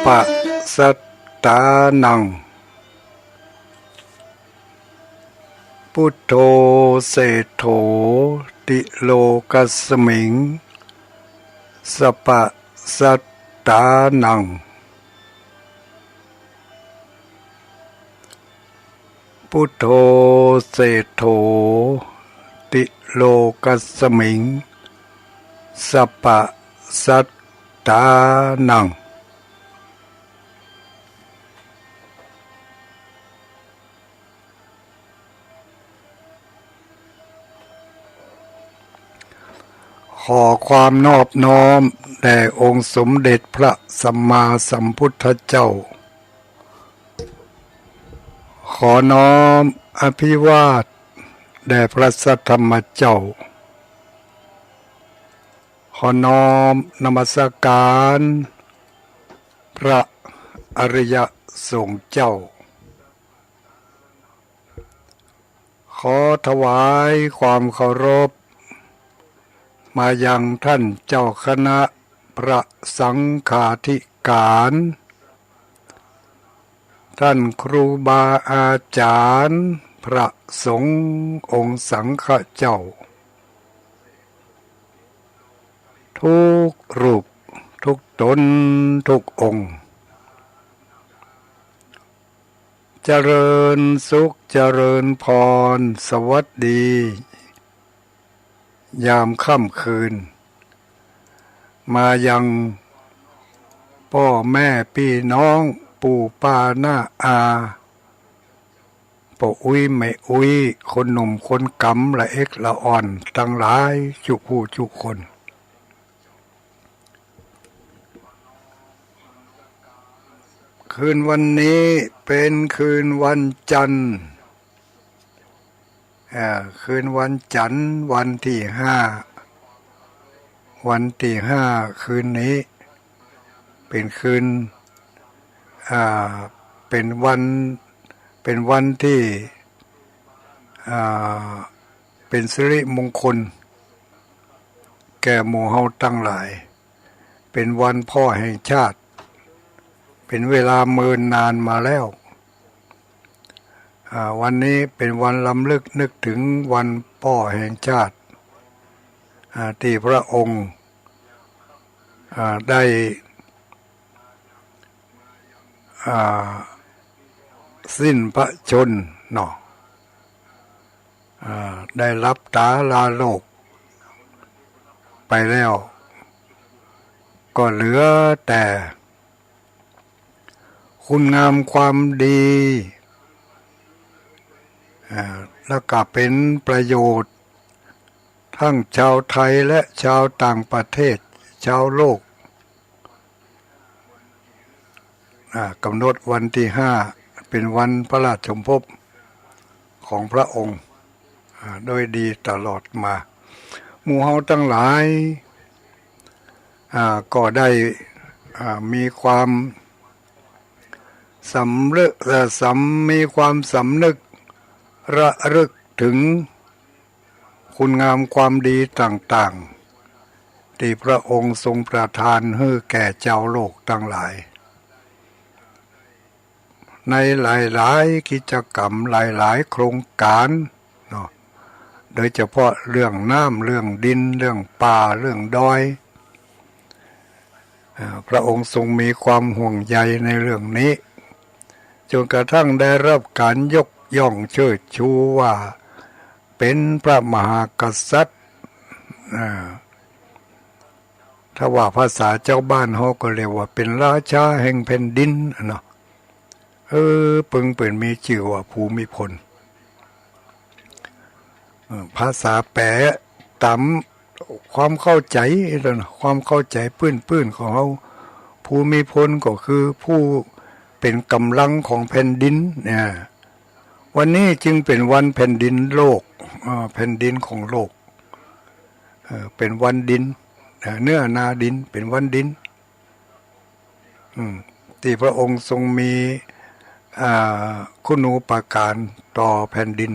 ปะสัตตานังพุทโธเศโธติโลกัสมิงสปะสัตตานังพุทโธเศโธติโลกัสมิงสปะสัตตานังขอความนอบน้อมแด่องค์สมเด็จพระสัมมาสัมพุทธเจ้าขอน้อมอภิวาทแด่พระสัทธรรมเจ้าขอน้อมนมัสการพระอริยสงฆ์เจ้าขอถวายความเคารพมายังท่านเจ้าคณะพระสังฆาธิการท่านครูบาอาจารย์พระสงฆ์องค์สังฆเจ้าทุกรูปทุกตนทุกองค์เจริญสุขเจริญพรสวัสดียามค่ำคืนมายังพ่อแม่พี่น้องปู่ป้าน้าอาปู่อุ้ยแม่อุ้ยคนหนุ่มคนกำละเอ็กละอ่อนทั้งหลายจุผู้จุคนคืนวันนี้เป็นคืนวันจันทร์คืนวันจันทร์วันที่ห้าคืนนี้เป็นคืนเป็นวันที่เป็นสิริมงคลแก่หมู่เฮาทั้งหลายเป็นวันพ่อแห่งชาติเป็นเวลาเมินนานมาแล้ววันนี้เป็นวันรำลึกนึกถึงวันพ่อแห่งชาติที่พระองค์ได้สิ้นพระชนเนาะได้รับตาลาโลกไปแล้วก็เหลือแต่คุณงามความดีแล้วก็เป็นประโยชน์ทั้งชาวไทยและชาวต่างประเทศชาวโลกกำหนดวันที่5เป็นวันพระราชสมภพของพระองค์โดยดีตลอดมาหมู่เฮาทั้งหลายก็ได้มีความมีความสำนึกระลึกถึงคุณงามความดีต่างๆที่พระองค์ทรงประทานให้แก่เจ้าโลกทั้งหลายในหลายๆกิจกรรมหลายๆโครงการเนาะโดยเฉพาะเรื่องน้ำเรื่องดินเรื่องป่าเรื่องดอยพระองค์ทรงมีความห่วงใยในเรื่องนี้จนกระทั่งได้รับการยกย่องเชิดชูว่าเป็นพระมหากษัตริย์ถ้าว่าภาษาเจ้าบ้านเขาก็เรียกว่าเป็นราชาแห่งแผ่นดินเนาะเปิ่นมีชื่อว่าภูมิพลภาษาแปลตามความเข้าใจความเข้าใจปื้นของเขาภูมิพลก็คือผู้เป็นกำลังของแผ่นดินเนี่ยวันนี้จึงเป็นวันแผ่นดินโลกแผ่นดินของโลกเป็นวันดินเนื้อนาดินเป็นวันดินที่พระองค์ทรงมีคุณูปการต่อแผ่นดิน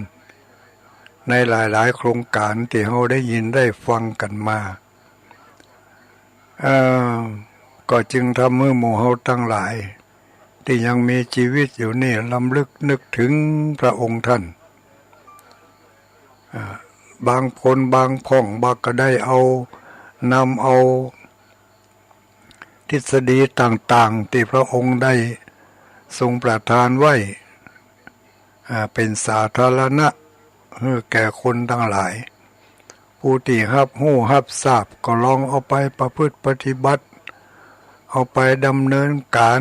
ในหลายๆโครงการที่เราได้ยินได้ฟังกันมา ก็จึงทำให้หมู่เฮาทั้งหลายที่ยังมีชีวิตอยู่นี่ลำลึกนึกถึงพระองค์ท่านบางคนบางพ่องบางก็ได้นำเอาทฤษฎีต่างๆที่พระองค์ได้ทรงประทานไว้เป็นสาธารณะแก่คนทั้งหลายผู้ที่รับรู้รับทราบก็ลองเอาไปประพฤติปฏิบัติเอาไปดำเนินการ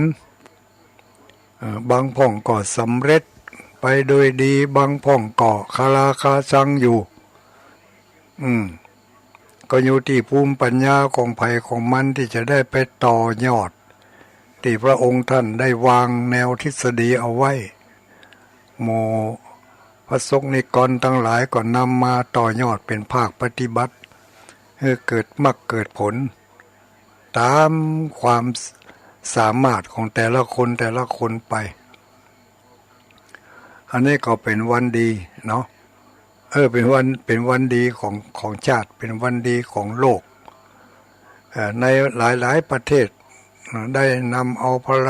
บางพ่องก็สำเร็จไปโดยดีบางพ่องก็คาราคาซังอยู่ก็อยู่ที่ภูมิปัญญาของไผ่ของมันที่จะได้ไปต่อยอดที่พระองค์ท่านได้วางแนวทฤษฎีเอาไว้โมพระสงฆ์นิกรทั้งหลายก็นำมาต่อยอดเป็นภาคปฏิบัติให้เกิดมรรคเกิดผลตามความสามารถของแต่ละคนไปอันนี้ก็เป็นวันดีเนาะเป็นวันดีของชาติเป็นวันดีของโลกในหลายประเทศได้นำเอาพระร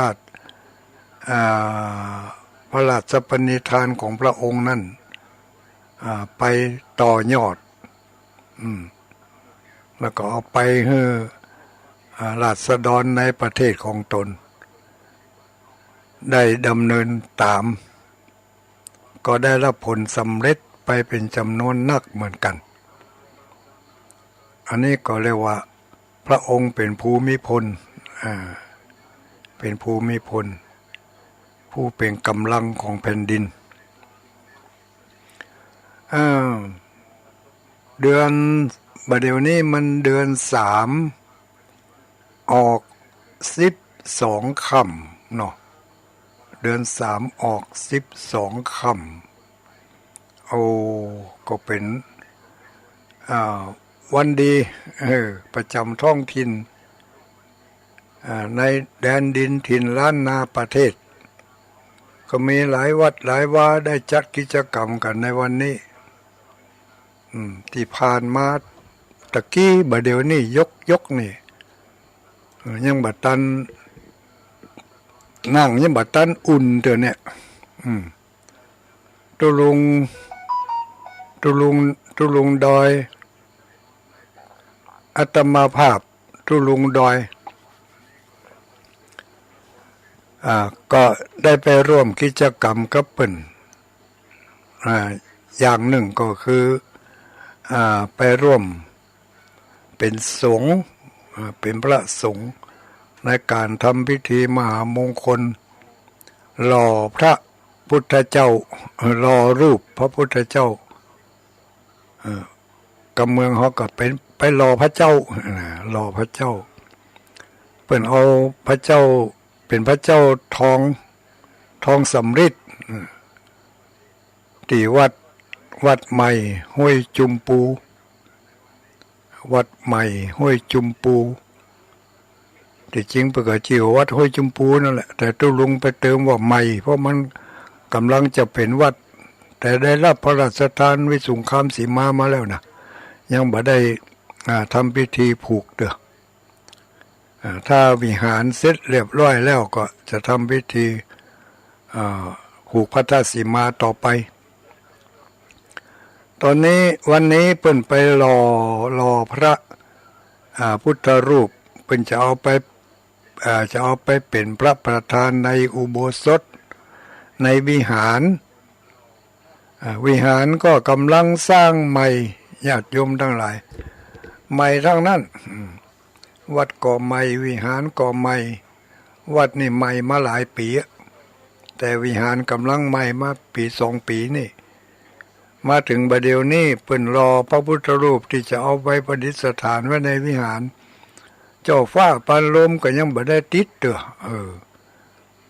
าชปณิธานของพระองค์นั้นไปต่อยอดแล้วก็เอาไปให้ราษฎรในประเทศของตนได้ดำเนินตามก็ได้รับผลสำเร็จไปเป็นจำนวนนักเหมือนกันอันนี้ก็เรียกว่าพระองค์เป็นภูมิพลเป็นภูมิพลผู้เป็นกำลังของแผ่นดินเดือนบัดเดี๋ยวนี้มันเดือน3ออก12ค่ำเนาะเดือน3ออก12ค่ำก็เป็นวันดีประจำท้องถิ่นในแดนดินถิ่นล้านนาประเทศก็มีหลายวัดหลายวาได้จัดกิจกรรมกันในวันนี้ที่ผ่านมาตะกี้บัดเดี๋ยวนี้ยกนี่ยังบัดตันนั่งยังบัดตันอุ่นเดี๋ยวนี้ตุลุงดอยอัตมาภาพตุลุงดอยก็ได้ไปร่วมกิจกรรมกับเปิ้นอย่างหนึ่งก็คือไปร่วมเป็นสงฆ์เป็นพระสงฆ์ในการทำพิธีมหามงคลหล่อพระพุทธเจ้าหล่อรูปพระพุทธเจ้กับเมืองเขาก็เป็นไปหล่อพระเจ้าหล่อพระเจ้าเปิ้นเอาพระเจ้าเป็นพระเจ้าทองสำริดที่วัดใหม่ห้วยจุมปูวัดใหม่ห้วยจุมปูที่จริงเปิดก็ชื่อวัดห้วยจุมปูนั่นแหละแต่ตุลุงไปเติมว่าใหม่เพราะมันกำลังจะเป็นวัดแต่ได้รับพระราชทานวิสุงคามสีมาแล้วนะยังบ่ได้ทำพิธีผูกเด้อถ้าวิหารเสร็จเรียบร้อยแล้วก็จะทำพิธีผูกพระธาตุสีมาต่อไปตอนนี้วันนี้เพิ่นไปรอพระพุทธรูปเพิ่นจะเอาไปเป็นพระประธานในอุโบสถในวิหารก็กำลังสร้างใหม่ญาติโยมทั้งหลายใหม่ทั้งนั้นวัดก่อใหม่วิหารก่อใหม่วัดนี่ใหม่มาหลายปีแต่วิหารกำลังใหม่มาปี2 ปีนี่มาถึงบัดเดี๋ยวนี้เพิ่นรอพระพุทธรูปที่จะเอาไปประดิษฐานไว้ในวิหารเจ้าฟ้าปานลมก็ยังบ่ได้ติดเด้อ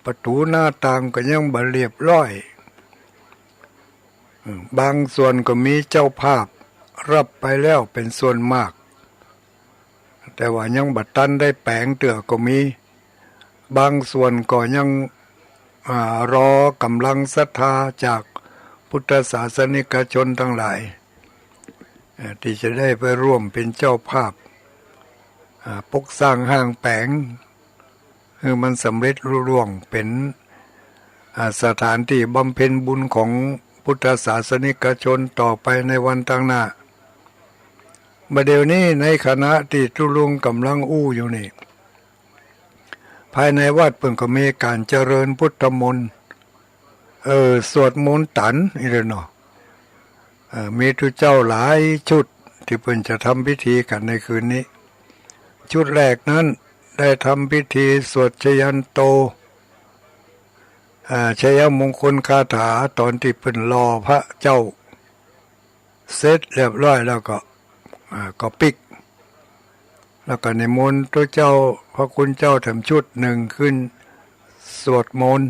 ประตูหน้าต่างก็ยังบ่เรียบร้อยบางส่วนก็มีเจ้าภาพรับไปแล้วเป็นส่วนมากแต่ว่ายังบัดตันได้แปลงเตื้อก็มีบางส่วนก็ยังรอกำลังศรัทธาจากพุทธศาสนิกชนทั้งหลายที่จะได้ไปร่วมเป็นเจ้าภาพปกสร้างห้างแปลง คือมันสำเร็จรุ่ร่วงเป็นสถานที่บำเพ็ญบุญของพุทธศาสนิกชนต่อไปในวันต่างหน้าบัดเดี๋ยวนี้ในคณะที่ทุลุงกำลังอู้อยู่นี่ภายในวัดเพิ่งก็มีการเจริญพุทธมนต์สวดมนต์ตันอีกแล้วเนาะมีทุเจ้าหลายชุดที่เพิ่นจะทำพิธีกันในคืนนี้ชุดแรกนั้นได้ทำพิธีสวดชยันโตชยมงคลคาถาตอนที่เพิ่นรอพระเจ้าเสร็จเรียบร้อยแล้วก็ปิกแล้วก็นิมนต์ตัวเจ้าพระคุณเจ้าทำชุดหนึ่งขึ้นสวดมนต์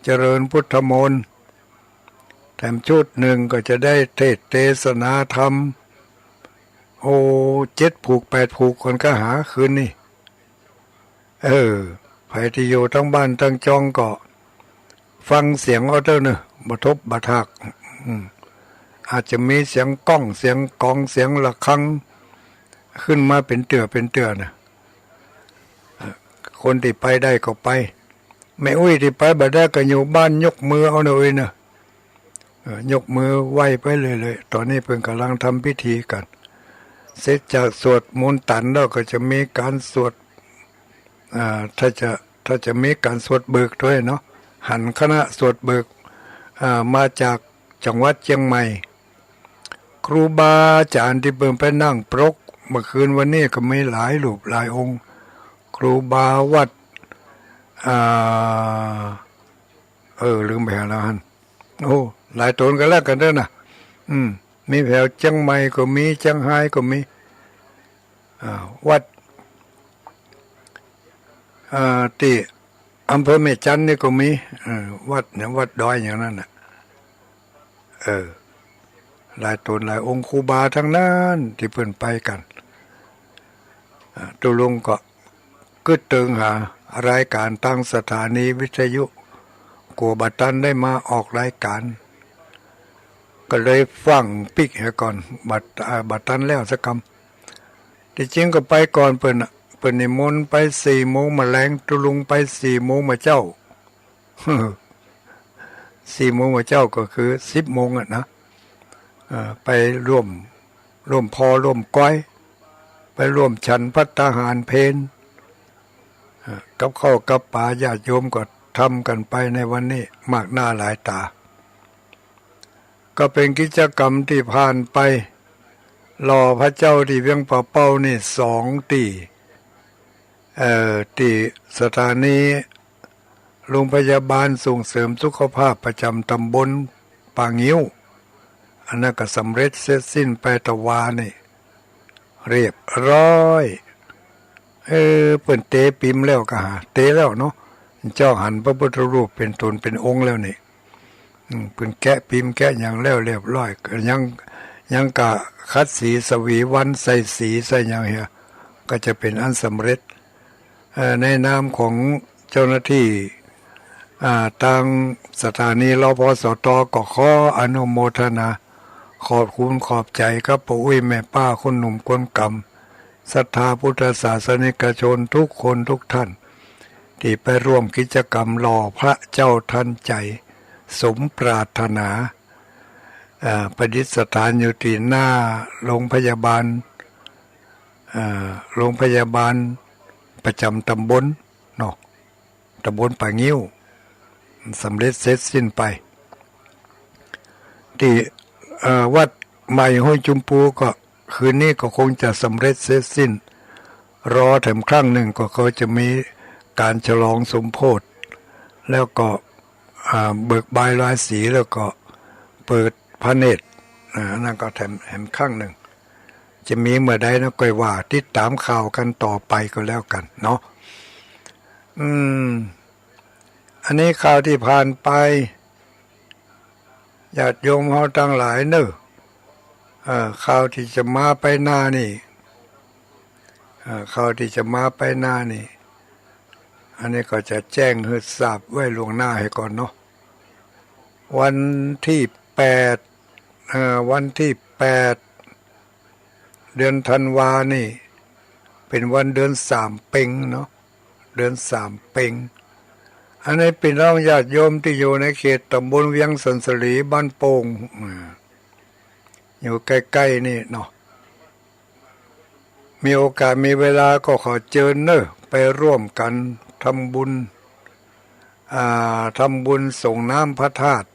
เจริญพุทธมนต์แถมชุดหนึ่งก็จะได้เทศเทศนาธรรม7 ผูก 8 ผูกคนก็หาคืนนี่ใครที่อยู่ทั้งบ้านทั้งจองก็ฟังเสียงเอาเถอะเนอะบทบบทักอาจจะมีเสียงก้องเสียงกองเสียงระฆังขึ้นมาเป็นเตือนะคนที่ไปได้ก็ไปไม่อุ้ยที่ไปบ่ได้ก็อยู่บ้านยกมือเอาหน่อยนะยกมือไหว้ไปเลยตอนนี้เพิ่งกำลังทำพิธีกันเสร็จจากสวดมนต์ตันแล้วก็จะมีการสวดถ้าจะมีการสวดเบิกด้วยเนาะหันคณะสวดเบิกมาจากจังหวัดเชียงใหม่ครูบาอาจารย์ที่เพิ่งไปนั่งปรกเมื่อคืนวันนี้ก็มีหลายรูปหลายองค์ครูบาวัดลืมไปแล้วฮันหลายตนกันแล้วกันเด้อนะมีแถวเชียงใหม่ก็มีเชียงรายก็มีวัดที่อำเภอแม่จันนี่ก็มีวัดเนี่ยวัดดอยอย่างนั้นน่ะหลายตนหลายองค์ครูบาทั้งนั้นที่เพิ่นไปกันตุลงก็กึดเติงหารายการตั้งสถานีวิทยุกัวบัตตันได้มาออกรายการก็เลยฟังปิกให้ก่อนบัตตันแล้วสักคำที่จริงก็ไปก่อนเปิ่นนิมนต์ไป4 โมงมาแรงตุลุงไป4 โมงมาเจ้า4 โมงมาเจ้าก็คือ10 โมงนะไปร่วมพอร่วมก้อยไปร่วมฉันภัตตาหารเพลกับข้าวกับปลาญาติโยมก็ทำกันไปในวันนี้มากหน้าหลายตาก็เป็นกิจกรรมที่ผ่านไปรอพระเจ้าที่เวียงป่าเป้านี่2 ตีที่สถานีโรงพยาบาลส่งเสริมสุขภาพประจำตำบลปางงิ้วอันนั้นก็สำเร็จเสร็จสิ้นไปตะวานี่เรียบร้อยเปิ่นเตปิมแล้วก็หาเตแล้วเนาะเจ้าหันพระพุทธรูปเป็นตนเป็นองค์แล้วนี่เปิ่นแกะปิมแกะอย่างแล้วเรียบร้อยก็ยังกะคัดสีสวีวันใส่สีใส่อย่างเฮียก็จะเป็นอันสำเร็จในนามของเจ้าหน้าที่ทางสถานีรพสตก็ขออนุโมทนาขอบคุณขอบใจครับปู่อุ้ยแม่ป้าคนหนุ่มคนกำศรัทธาพุทธศาสนิกชนทุกคนทุกท่านที่ไปร่วมกิจกรรมหล่อพระเจ้าทันใจสมปรารถนาประดิษฐานอยู่ที่หน้าโรงพยาบาลประจำตำบลเนาะตำบลป่างิ้วสำเร็จเสร็จสิ้นไปที่วัดใหม่ห้วยจุมพูก็คืนนี้ก็คงจะสำเร็จเสร็จสิ้นรอแถมครั้งหนึ่งก็เขาจะมีการฉลองสมโภชแล้วก็เบิกบายลายสีแล้วก็เปิดพระเนตรนั่นก็แถมครั้งหนึ่งจะมีเมื่อใดนะก็ว่าติดตามข่าวกันต่อไปก็แล้วกันเนาะอันนี้ข่าวที่ผ่านไปญาติโยมเฮาทั้งหลายเนอะข่าวที่จะมาไปหน้านี่ข่าวที่จะมาไปหน้านี่อันนี้ก็จะแจ้งให้ทราบไว้ล่วงหน้าให้ก่อนเนาะวันที่8 เดือนธันวานี่เป็นวันเดือน3 เป็งเนาะ เดือนสามเพ็งอันนี้เป็นน้องญาติโยมที่อยู่ในเขตตำบลเวียงสันสลีบ้านโป่งอยู่ใกล้ๆนี่เนาะมีโอกาสมีเวลาก็ขอเชิญเนอะไปร่วมกันทำบุญทำบุญส่งน้ำพระธาตุ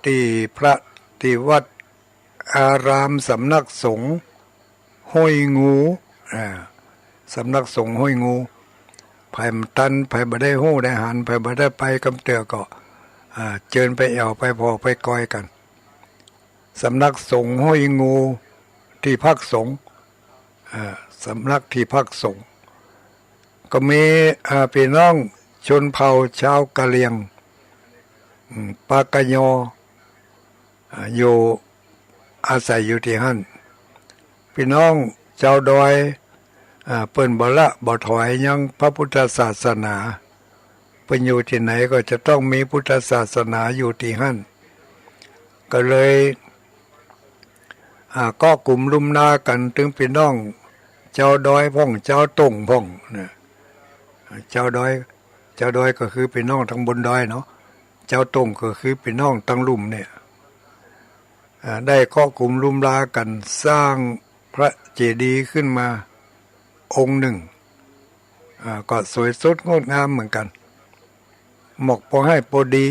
ที่วัดอารามสำนักสงฆ์ห้วยงูสำนักสงฆ์ห้วยงูไผ่ตันไผ่บ่ได้หู้ได้หันไผ่บ่ได้ไปกำเตือก็เจิญไปแอวไปพอไปกอยกันสำนักสงฆ์ห้วยงูที่พักสงฆ์สำนักที่พักสงฆ์ก็มีพี่น้องชนเผ่าชาวกะเหรี่ยงปากะยออยู่อาศัยอยู่ที่หั่นพี่น้องชาวดอยเปิ้นบ่ละบ่ถอยยังพระพุทธศาสนาเปิ้นอยู่ที่ไหนก็จะต้องมีพุทธศาสนาอยู่ที่หั่นก็เลยก็กลุ่มลุมนากันถึงพี่น้องเจ้าดอยพ่องเจ้าต่งพ่องนะเจ้าดอยก็คือพี่น้องทางบนดอยเนาะเจ้าต่งก็คือพี่น้องทางลุ่มเนี่ยได้ก็กลุ่มลุมลากันสร้างพระเจดีย์ขึ้นมาองค์หนึ่งก็สวยสดงดงามเหมือนกันหมอกพอให้พอดี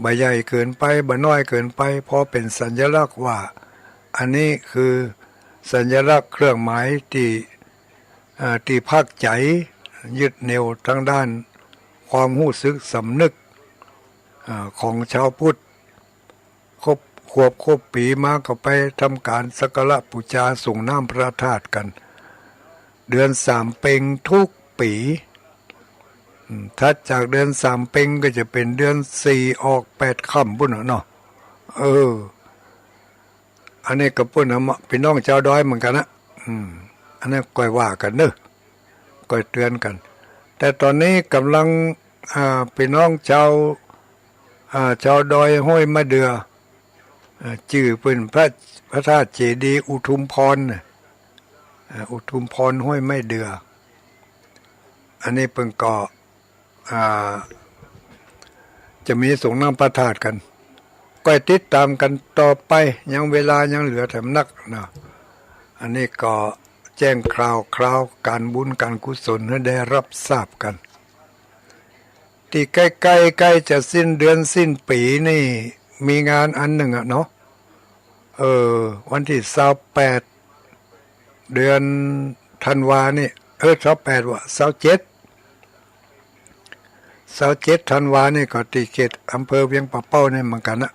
ใบใหญ่เกินไปใบน้อยเกินไปพอเป็นสัญลักษณ์ว่าอันนี้คือสัญลักษณ์เครื่องหมายที่ภาคใจยึดเหนี่ยวทางด้านความรู้สึกสำนึกของชาวพุทธครบปีมาก็ไปทำการสักการะบูชาส่งน้ำพระธาตุกันเดือนสามเพ็งทุกปีถัดจากเดือนสามเพ็งก็จะเป็นเดือนสี่ออกแปดค่ำพุ่นเนาะอันนี้กับพุ่นพี่น้องชาวดอยเหมือนกันนะอันนี้ก่อยว่ากันเนอะก่อยเตือนกันแต่ตอนนี้กำลังพี่น้องชาวดอยห้วยมะเดือชื่อเป็นพระธาตุเจดีย์อุทุมพรอุทุมพรห้วยไม่เดืออันนี้เพิ่งก็จะมีส่งน้ำพระธาตุกันก็ติดตามกันต่อไปยังเวลายังเหลือแถมนักนะอันนี้ก็แจ้งคราวการบุญการกุศลให้ได้รับทราบกันที่ใกล้จะสิ้นเดือนสิ้นปีนี่มีงานอันหนึ่งเนาะวันที่28เดือนธันวานี่28ว่ะ27ธันวานี่ก็ที่เขตอำเภอเวียงป่าเป้านี่เหมือนกันนะ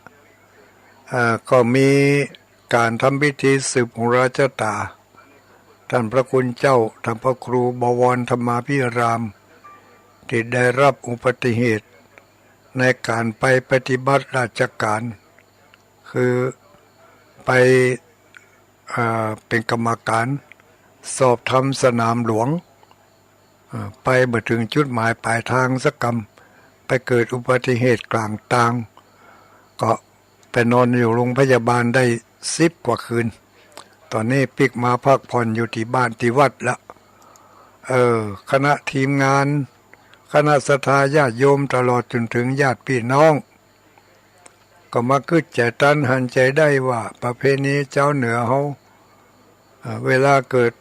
ก็มีการทำพิธีสืบโหราชตาท่านพระคุณเจ้าท่านพระครูบวรธรรมาภิรามที่ได้รับอุบัติเหตุในการไปปฏิบัติราชการคือไปเป็นกรรมการสอบทำสนามหลวงไปมาถึงจุดหมายปลายทางสักกรรมไปเกิดอุบัติเหตุกลางทางก็ไปนอนอยู่โรงพยาบาลได้10 กว่าคืนตอนนี้ปิกมาพักผ่อนอยู่ที่บ้านที่วัดละคณะทีมงานคณะศรัทธาญาติโยมตลอดจนถึงญาติพี่น้องก็มาคึดใจตันหันใจได้ว่าประเพณีเจ้าเหนือเขาเวลาเกิด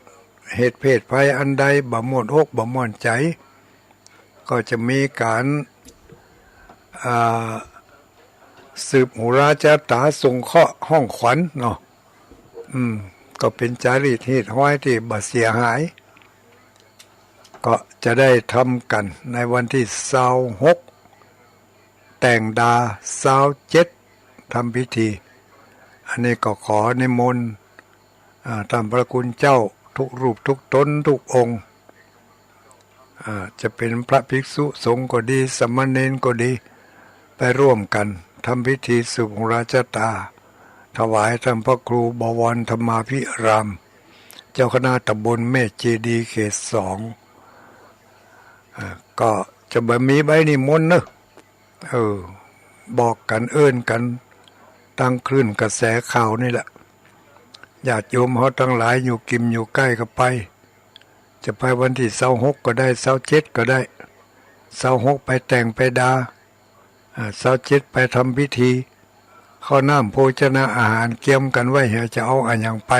เหตุเพศภัยอันใดบ่ม่วนอกบ่ม่วนใจก็จะมีการสืบโหราชตาส่งเคราะห์ห้องขวัญเนาะก็เป็นจารีตเหตุห้อยที่บ่เสียหายก็จะได้ทำกันในวันที่26แต่งดา27ทำพิธีอันนี้ก็ขอนิมนต์ท่านพระคุณเจ้าทุกรูปทุกตนทุกองค์จะเป็นพระภิกษุสงฆ์ก็ดีสมณเณรก็ดีไปร่วมกันทำพิธีสืบโหราชตาถวายท่านพระครูบวรธรรมาภิรามเจ้าคณะตำบลแม่เจดีย์เขต2ก็จะมีใบนิมนต์นะบอกกันกันตั้งคลื่นกระแสข่าวนี่แหละญาติโยมเขาทั้งหลายอยู่กิมอยู่ใกล้ก็ไป จะไปวันที่26ก็ได้27ก็ได้26ไปแต่งไปดา27ไปทำพิธีข้าวน้ำโภชนะอาหารเกียมกันไว้เหี่ยจะเอาอันอย่างไป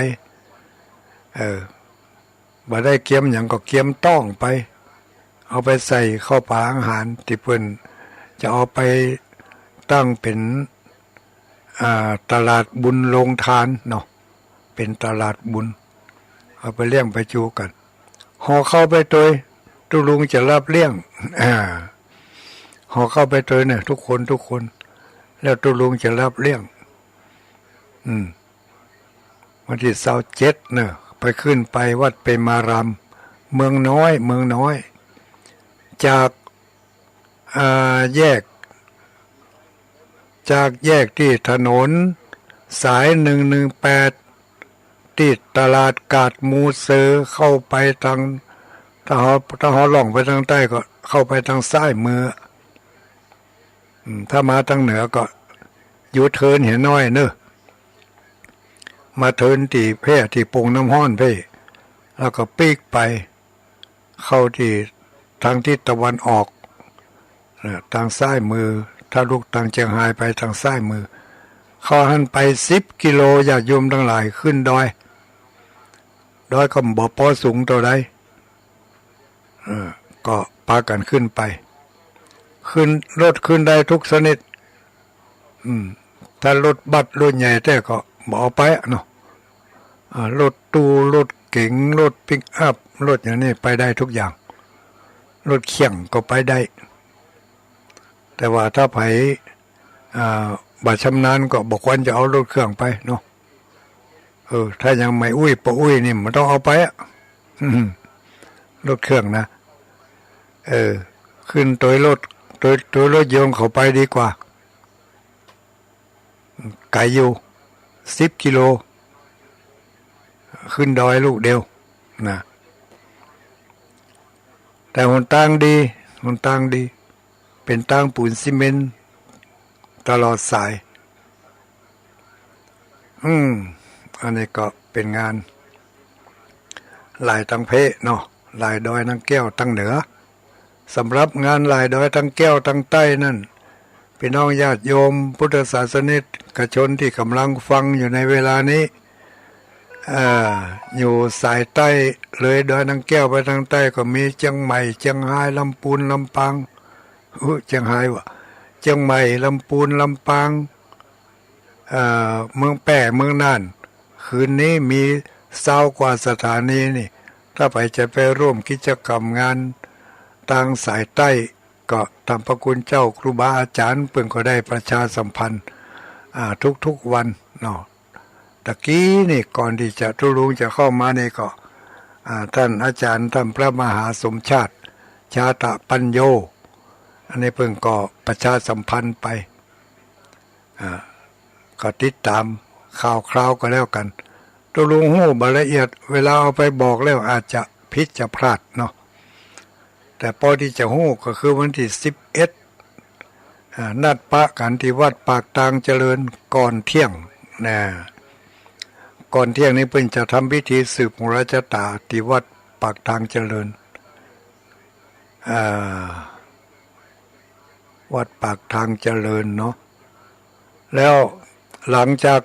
บ่ได้เกียมอย่างก็เกียมต้องไปเอาไปใส่ข้าวปลาอาหารที่เพิ่นจะเอาไปตั้งเป็นตลาดบุญโรงทานเนาะเป็นตลาดบุญเอาไปเลี้ยงไปจูกันห่อเข้าไปตัวตุลุงจะรับเลี้ยงห่อเข้าไปตัวเนี่ยทุกคนแล้วตุลุงจะรับเลี้ยงวันที่27เนี่ยไปขึ้นไปวัดเปมารามเมืองน้อยจากแยกที่ถนนสาย118ที่ตลาดกาดมูเซอเข้าไปทางถ้าเขาล่องไปทางใต้ก็เข้าไปทางซ้ายมือถ้ามาทางเหนือก็ยูเทิร์นเห็นน้อยเนอะมาเทิร์นที่เพ่ที่ปงน้ำห้อนเพ่แล้วก็ปีกไปเข้าที่ทางทิศตะวันออกทางซ้ายมือถ้าลูกทางเชียงรายไปทางซ้ายมือเข้าหันไป10 กิโลญาติโยมทั้งหลายขึ้นดอยก็บ่พอสูงตัวใดก็พากันขึ้นไปขึ้นรถขึ้นได้ทุกชนิดถ้ารถบัสรถใหญ่แต่ก็บ่เอาไปเนาะรถตู้รถเก๋งรถปิกอัพรถอย่างนี้ไปได้ทุกอย่างรถเขี่ยงก็ไปได้แต่ว่าถ้าไผบัดชำนาญก็บอกควรจะเอารถเครื่องไปเนาะถ้ายังไม่ปะอุ้ยนี่มันต้องเอาไปรถเครื่องนะขึ้นตัวรถยนต์เขาไปดีกว่าไกลอยู่10 กิโลขึ้นดอยลูกเดียวนะแต่หนทางดีเป็นทางปูนซีเมนต์ตลอดสายอันนี้ก็เป็นงานลายตังเพเนาะลายดอยทั้งแก้วทั้งเหนือสำหรับงานลายดอยทั้งแก้วทั้งใต้นั่นพี่น้องญาติโยมพุทธศาสนิกชนที่กำลังฟังอยู่ในเวลานี้อยู่สายใต้เลยดอยทั้งแก้วไปทางใต้ก็มีเชียงใหม่เชียงรายลำพูนลำปางเชียงรายวะเชียงใหม่ลำพูนลำปางเมืองแปะเมืองน่านคืนนี้มี20 กว่าสถานีนี่ถ้าไปจะไปร่วมกิจกรรมงานทางสายใต้ก็ทำพระคุณเจ้าครูบาอาจารย์เพิ่นก็ได้ประชาสัมพันธ์ทุกวันเนาะตะกี้นี่ก่อนที่จะทุลุงจะเข้ามานี่ก็ท่านอาจารย์ท่านพระมหาสมชาติชาตะปัญโยอันนี้เพิ่งก็ประชาสัมพันธ์ไปก็ติดตามข่าวคราวก็แล้วกันทุลุงหู้บละเอียดเวลาเอาไปบอกแล้วอาจจะผิดจะพลาดเนาะแต่พอที่จะหู้ก็คือวันที่11นัดปะกันที่วัดปากทางเจริญก่อนเที่ยงนะก่อนเที่ยงนี้เพิ่นจะทำพิธีสืบราชตาที่วัดปากทางเจริญวัดปากทางเจริญเนาะแล้วหลังจาก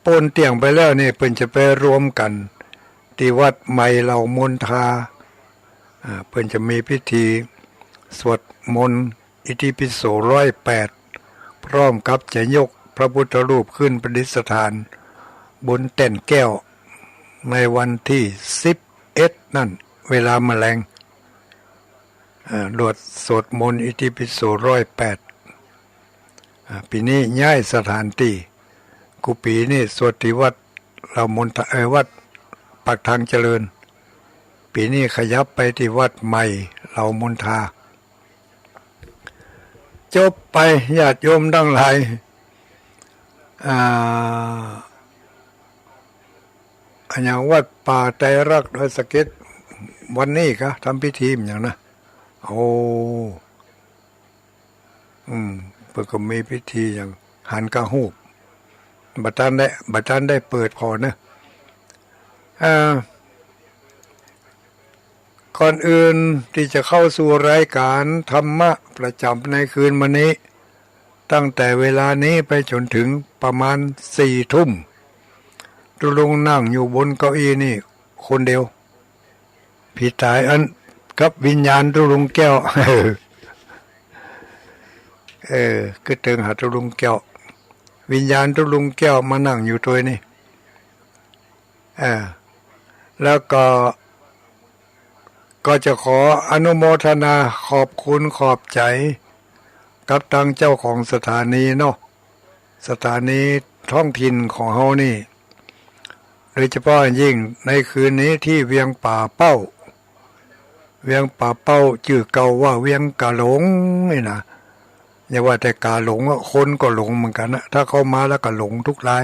โป้นเตียงไปแล้วนี่เพิ่นจะไปรวมกันที่วัดใหม่เหล่ามนทาเพิ่นจะมีพิธีสวดมนต์อิติปิโส108พร้อมกับจะยกพระพุทธรูปขึ้นประดิษฐานบนแท่นแก้วในวันที่11นั่นเวลาแมลงรวดสวดมนต์อิติปิโส108ปีนี้ย้ายสถานที่กุปีนี่สวดที่วัดเรามนทวัดปากทางเจริญปีนี้ขยับไปที่วัดใหม่เรามนทาจบไปญาติโยมทั้งหลายอันอย่างวัดป่าไตรรักษ์โดยสะเก็ดวันนี้ครับทำพิธีอย่างนะเพื่อก็มีพิธีอย่างหันกระหูบบัดท่านได้เปิดพอนะ ก่อนอื่นที่จะเข้าสู่รายการธรรมะประจำในคืนวันนี้ตั้งแต่เวลานี้ไปจนถึงประมาณ4 ทุ่มตุลุงนั่งอยู่บนเก้าอี้นี่คนเดียวพี่ตายอันกับวิญญาณตุลุงแก้วก็เติงหาตุลุงแก้ววิญญาณตุลุงแก้วมานั่งอยู่ตัวนี่แล้วก็จะขออนุโมทนาขอบคุณขอบใจกับทางเจ้าของสถานีเนาะสถานีท้องถิ่นของเฮานี่โดยเฉพาะยิ่งในคืนนี้ที่เวียงป่าเป้าเวียงป่าเป้าชื่อเก่าว่าเวียงกะหลงนี่นะอย่าว่าแต่กาหลงคนก็หลงเหมือนกันนะถ้าเข้ามาแล้วก็หลงทุกราย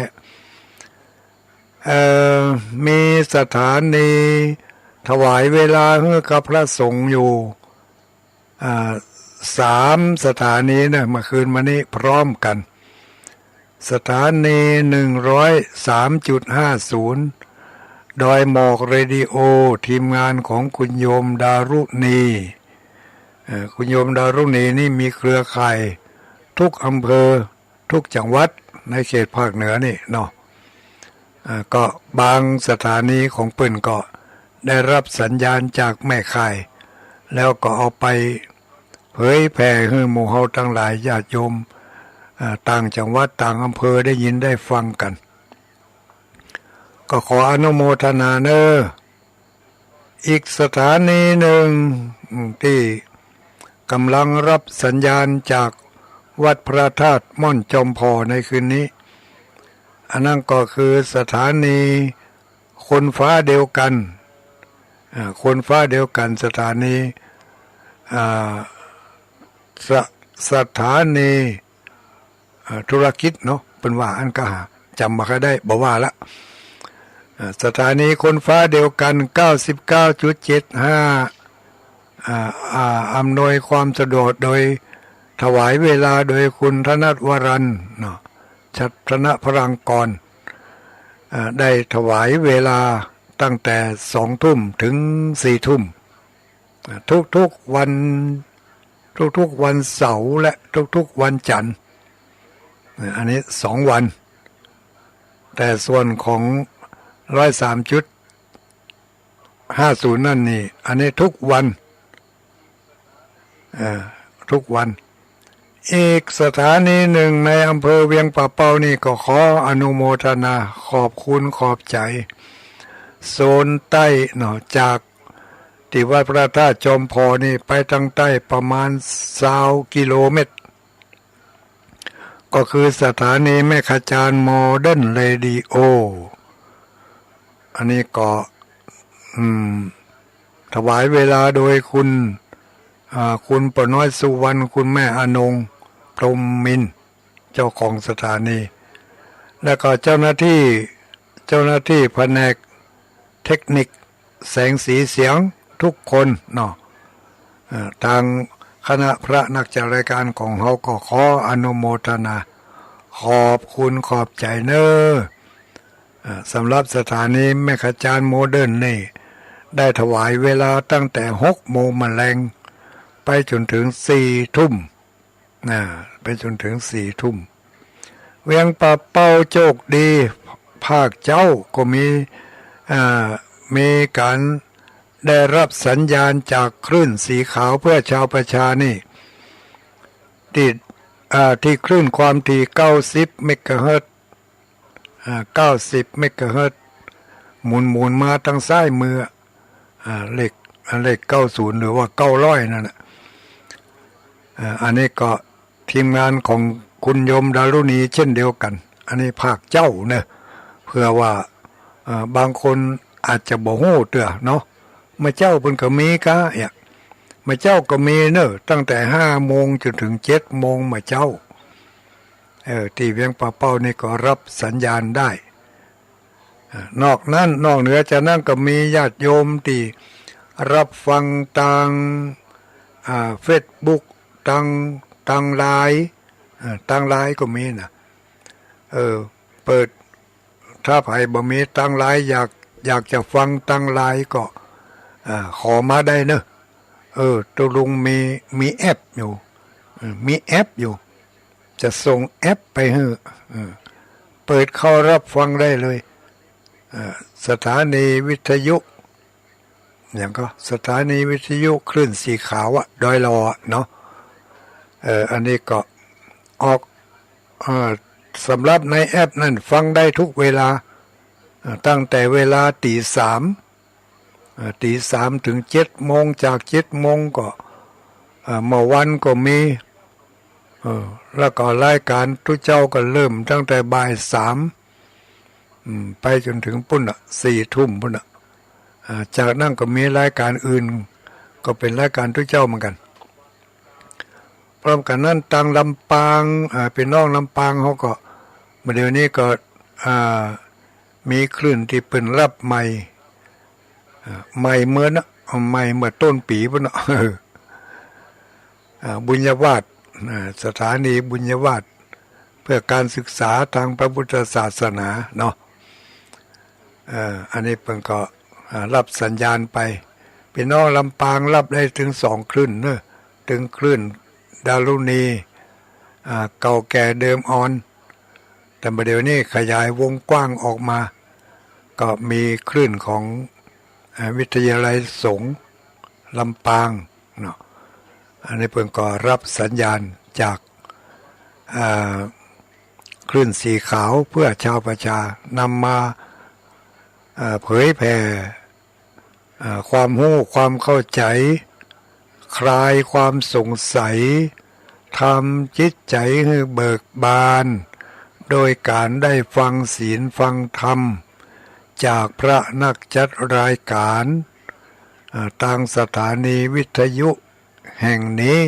มีสถานีถวายเวลาให้กับพระสงฆ์อยู่3 สถานีนะเมื่อคืนมานี้พร้อมกันสถานี103.50ดอยหมอกเรดิโอทีมงานของคุณโยมดารุณีคุณโยมดารุณีนี่มีเครือข่ายทุกอำเภอทุกจังหวัดในเขตภาคเหนือนี่เนาะก็บางสถานีของเปิ้นก็ได้รับสัญญาณจากแม่ข่ายแล้วก็เอาไปเผยแผ่ให้หมู่เฮาทั้งหลายญาติโยมต่างจังหวัดต่างอำเภอได้ยินได้ฟังกันก็ขออนุโมทนาเนออีกสถานีหนึ่งที่กำลังรับสัญญาณจากวัดพระธาตุม่อนจอมพอในคืนนี้อันนั้นก็คือสถานีคนฟ้าเดียวกันคนฟ้าเดียวกันสถานีสถานีธุรกิจเนาะเป็นว่าอันก็หาจำมาค่อยได้บอกว่าละสถานีคนฟ้าเดียวกัน 99.75 อำนวยความสะดวกโดยถวายเวลาโดยคุณธนวรันเนาะชัตรณพลังกรได้ถวายเวลาตั้งแต่2 ทุ่มถึง4 ทุ่มทุกๆวันทุกๆวันเสาร์และทุกๆวันจันทร์อันนี้2 วันแต่ส่วนของ103.50นั่นนี่อันนี้ทุกวันทุกวันอีกสถานีหนึ่งในอำเภอเวียงป่าเป้านี่ก็ขออนุโมทนาขอบคุณขอบใจโซนใต้เนาะจากที่วัดพระธาตุจอมพอนี่ไปทางใต้ประมาณ20 กิโลเมตรก็คือสถานีแม่ขจารโมเดิร์นเรดิโออันนี้ก็ถวายเวลาโดยคุณปน้อยสุวรรณคุณแม่อนงพรหมมินทร์เจ้าของสถานีแล้วก็เจ้าหน้าที่แผนกเทคนิคแสงสีเสียงทุกคนเนาะทางคณะพระนักจัดรายการของเขาก็ขออนุโมทนาขอบคุณขอบใจเนอสำหรับสถานีแม่ขจารโมเดิร์นนี่ได้ถวายเวลาตั้งแต่6 โมงมะแรงไปจนถึง4 ทุ่มไปจนถึง4 ทุ่มเวียงป่าเป้าโชคดีภาคเจ้าก็มีการได้รับสัญญาณจากคลื่นสีขาวเพื่อชาวประชานี่ที่คลื่นความถี่90 เมกะเฮิรตซ์90 เมกะเฮิรตซ์หมุนมาทางซ้ายมือเลข90หรือว่า900นั่นแหละอันนี้ก็ทีมงานของคุณโยมดารุณีเช่นเดียวกันอันนี้ภาคเจ้าเนี่ยเพื่อว่าบางคนอาจจะบ่ฮู้เตื้อเนาะมาเจ้าเพิ่นก็มีกะมาเจ้าก็มีเนอะตั้งแต่5 โมงจนถึง7 โมงมาเจ้าที่เวียงป่าเป้านี่ก็รับสัญญาณได้นอกเหนือจากนั้นก็มีญาติโยมที่รับฟังทางเฟซบุ๊กทางไลน์ก็มีนะเปิดถ้าไผบ่มีทางไลน์อยากจะฟังทางไลน์ก็ ขอมาได้เนอะตัวลุงมีแอปอยู่มีแอปอยู่จะส่งแอปไปให้เปิดเข้ารับฟังได้เลยสถานีวิทยุอย่างก็สถานีวิทยุคลื่นสีขาวอะดอยลอเนาะอันนี้ก็ออกสำหรับในแอปนั่นฟังได้ทุกเวลาตั้งแต่เวลาตี 3ถึง7 โมงจาก7 โมงก็เมื่อวันก็มีแล้วก็รายการทุกเจ้าก็เริ่มตั้งแต่บ่าย 3ไปจนถึงปุ่น4 ทุ่มปุ่นจากนั้นก็มีรายการอื่นก็เป็นรายการทุกเจ้าเหมือนกันพร้อมกันนั้นทางลำปางเป็นน้องลำปางเขาก็เดี๋ยวนี้ก็มีคลื่นที่เป็นรับใหม่ใหม่เมื่อนะใหม่เมื่อต้นปีปุ่นบุญญาวาสสถานีบุญญาวาสเพื่อการศึกษาทางพระพุทธศาสนาเนาะอันนี้เพิ่งก็รับสัญญาณไปพี่น้องลำปางรับได้ถึง2 คลื่นเนอะถึงคลื่นดารุณีเก่าแก่เดิมอ่อนแต่ประเดี๋ยวนี้ขยายวงกว้างออกมาก็มีคลื่นของวิทยาลัยสงฆ์ลำปางเนาะอันนี้เพิ่งก็รับสัญญาณจากคลื่นสีขาวเพื่อชาวประชานำมาเผยแผ่ความรู้ความเข้าใจคลายความสงสัยทำจิตใจให้เบิกบานโดยการได้ฟังศีลฟังธรรมจากพระนักจัดรายการทางสถานีวิทยุแห่งนี้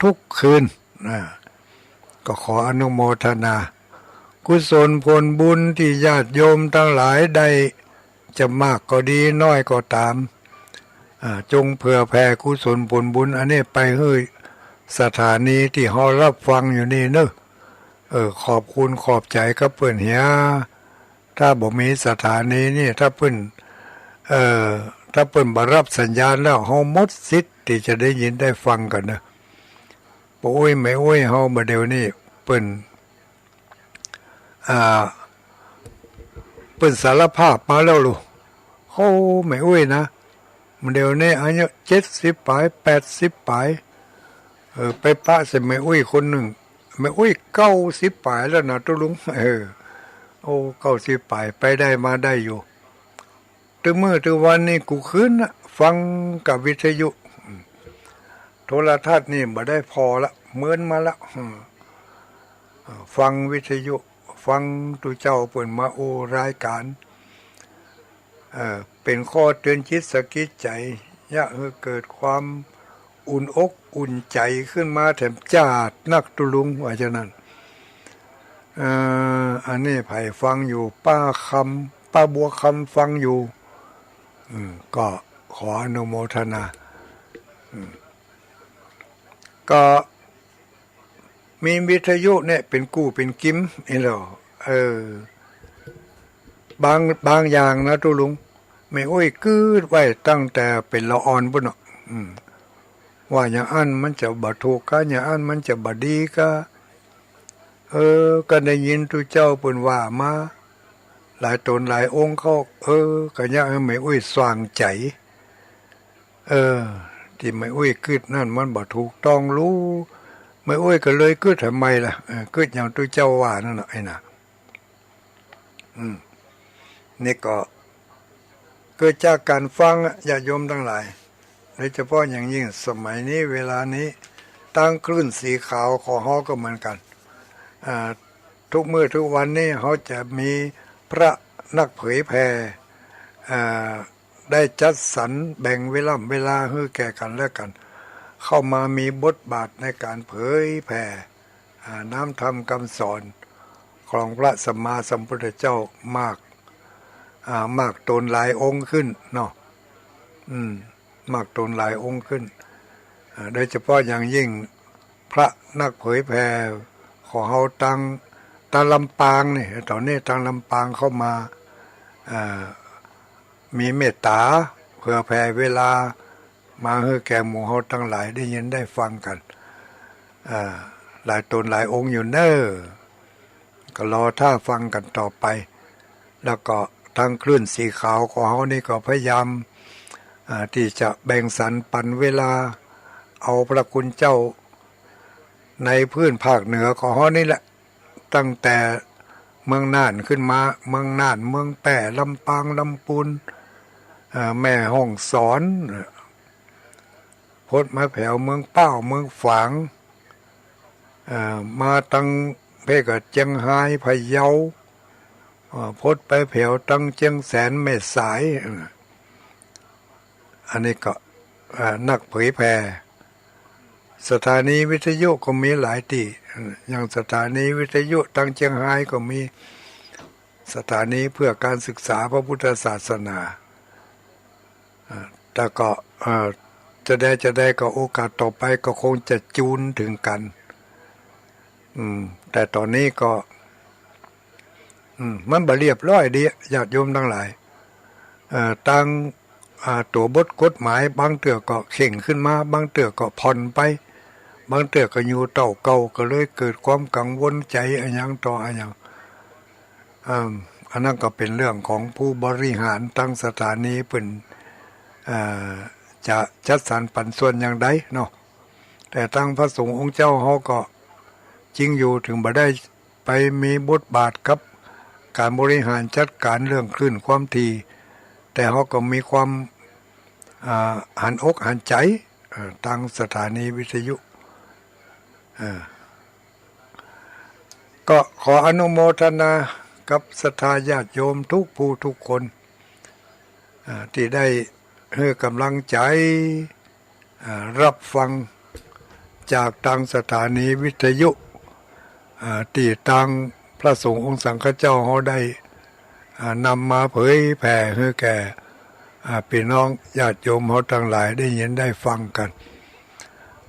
ทุกคืนก็ขออนุโมทนากุศลผลบุญที่ญาติโยมทั้งหลายได้จะมากก็ดีน้อยก็ตามจงเผื่อแผ่กุศลผลบุญอันนี้ไปให้สถานีที่เฮารับฟังอยู่นี่เนอะขอบคุณขอบใจกับเพื่อนเฮียถ้าบ่มีสถานีนี่ถ้าเพิ่นบ่รับสัญญาณแล้วเฮาหมดสิทธิ์ที่จะได้ยินได้ฟังกันนะโอ้ยไม่โอ้ยเฮามาเดี๋ยวนี้เปิ้นสารภาพมาแล้วลูกเขาไม่โอ้ยนะมันเดี๋ยวนี้อายุ70ปลาย80ปลายไปปะใส่ไม่โอ้ยคนหนึ่งไม่โอ้ย90ปลายแล้วนะตุลุงโอ้90ปลายไปได้มาได้อยู่ถึงมื้อถึงวันนี้กูคืนนะฟังกับวิทยุโทรทัศน์นี่บ่ได้พอละเหมือนมาละฟังวิทยุฟังตุเจ้าเปิ่นมาโอรายการเป็นข้อเตือนจิตสะกิดใจอยากให้เกิดความอุ่นอกอุ่นใจขึ้นมาแถมจาดนักตุลุงว่าฉะนั้นอันนี้ไผ่ฟังอยู่ป้าบัวคำฟังอยู่ก็ขออนุโมทนาก็มีวิทยุเนี่ยเป็นกู้เป็นกิมนี่เหรอบางอย่างนะตุลุงไม่โอ้ยกืดไว้ตั้งแต่เป็นละอ่อนปุ่นเนาะว่าอย่างอันมันจะบ่ถูกกะอย่างอันมันจะบ่ดีกะก็ได้ยินตุเจ้าเปิ้นว่ามาหลายตนหลายองค์เขาก็อยากให้ไม่โอ้ยสว่างใจที่ไม่โอ้ยกึดนั่นมันบ่ถูกต้องรู้ไม่โอ้ยก็เลยกึดทำไมล่ะกึดอย่างตุเจ้าว่านั่นน่ะไอ้น่ะนี่ก็เกิดจากการฟังญาติโยมทั้งหลายโดยเฉพาะอย่างยิ่งสมัยนี้เวลานี้ตั้งคลื่นสีขาวของเฮาก็เหมือนกันทุกมื้อทุกวันนี้เขาจะมีพระนักเผยแผ่ได้จัดสรรแบ่งเวลาให้แก่กันและกัน เข้ามามีบทบาทในการเผยแผ่น้ำธรรมคำสอนของพระสัมมาสัมพุทธเจ้ามากตนหลายองค์ขึ้นเนาะมากตนหลายองค์ขึ้นโดยเฉพาะอย่างยิ่งพระนักเผยแผ่ของเฮาตังลำปางนี่ตอนนี้ทางลำปางเข้ามามีเมตตา เพื่อแผ่เวลามาให้แก่หมู่เฮาทั้งหลายได้ยินได้ฟังกันหลายตนหลายองค์อยู่เน้อก็รอท่าฟังกันต่อไปแล้วก็ทางคลื่นสีขาวของเฮานี่ก็พยายามที่จะแบ่งสรรปันเวลาเอาพระคุณเจ้าในพื้นภาคเหนือของเฮานี่แหละตั้งแต่เมืองน่านขึ้นมาเมืองน่านเมืองแปะลำปางลำพูนแม่ฮ่องสอนพดมาแผ่วเมืองเป้าเมืองฝางมาตั้งเพกเจียงไฮ้พะเยาพดไปแผ่วตั้งเจียงแสนแม่สายอันนี้ก็นักเผยแผ่สถานีวิทยุก็มีหลายที่อย่างสถานีวิทยุตั้งเชียงไฮ้ก็มีสถานีเพื่อการศึกษาพระพุทธศาสนาแต่ก็จะได้ก็โอกาสต่อไปก็คงจะจูนถึงกันแต่ตอนนี้ก็มันบ่เรียบร้อยดีญาติโยมทั้งหลายตั้งตัวบทกฎหมายบางเตือก็เข่งขึ้นมาบางเตือก็ผ่อนไปบางเตือก็อยู่เต่าเก่าก็เลยเกิดความกังวลใจอะไรอย่างต่ออะไรอย่างอันนั้นก็เป็นเรื่องของผู้บริหารตั้งสถานีเป็นจะจัดสรรปันส่วนอย่างใดเนาะแต่ตั้งพระสงฆ์องค์เจ้าเขาก็จริงอยู่ถึงบ่ได้ไปมีบทบาทกับการบริหารจัดการเรื่องคลื่นความถี่แต่เขาก็มีความหันอกหันใจตั้งสถานีวิทยุก็ขออนุโมทนากับศรัทธาญาติโยมทุกผู้ทุกคนที่ได้ให้กำลังใจรับฟังจากทางสถานีวิทยุที่ทางพระสงฆ์องค์สังฆเจ้าเขาได้นำมาเผยแผ่ให้แก่พี่น้องญาติโยมเขาทั้งหลายได้ยินได้ฟังกัน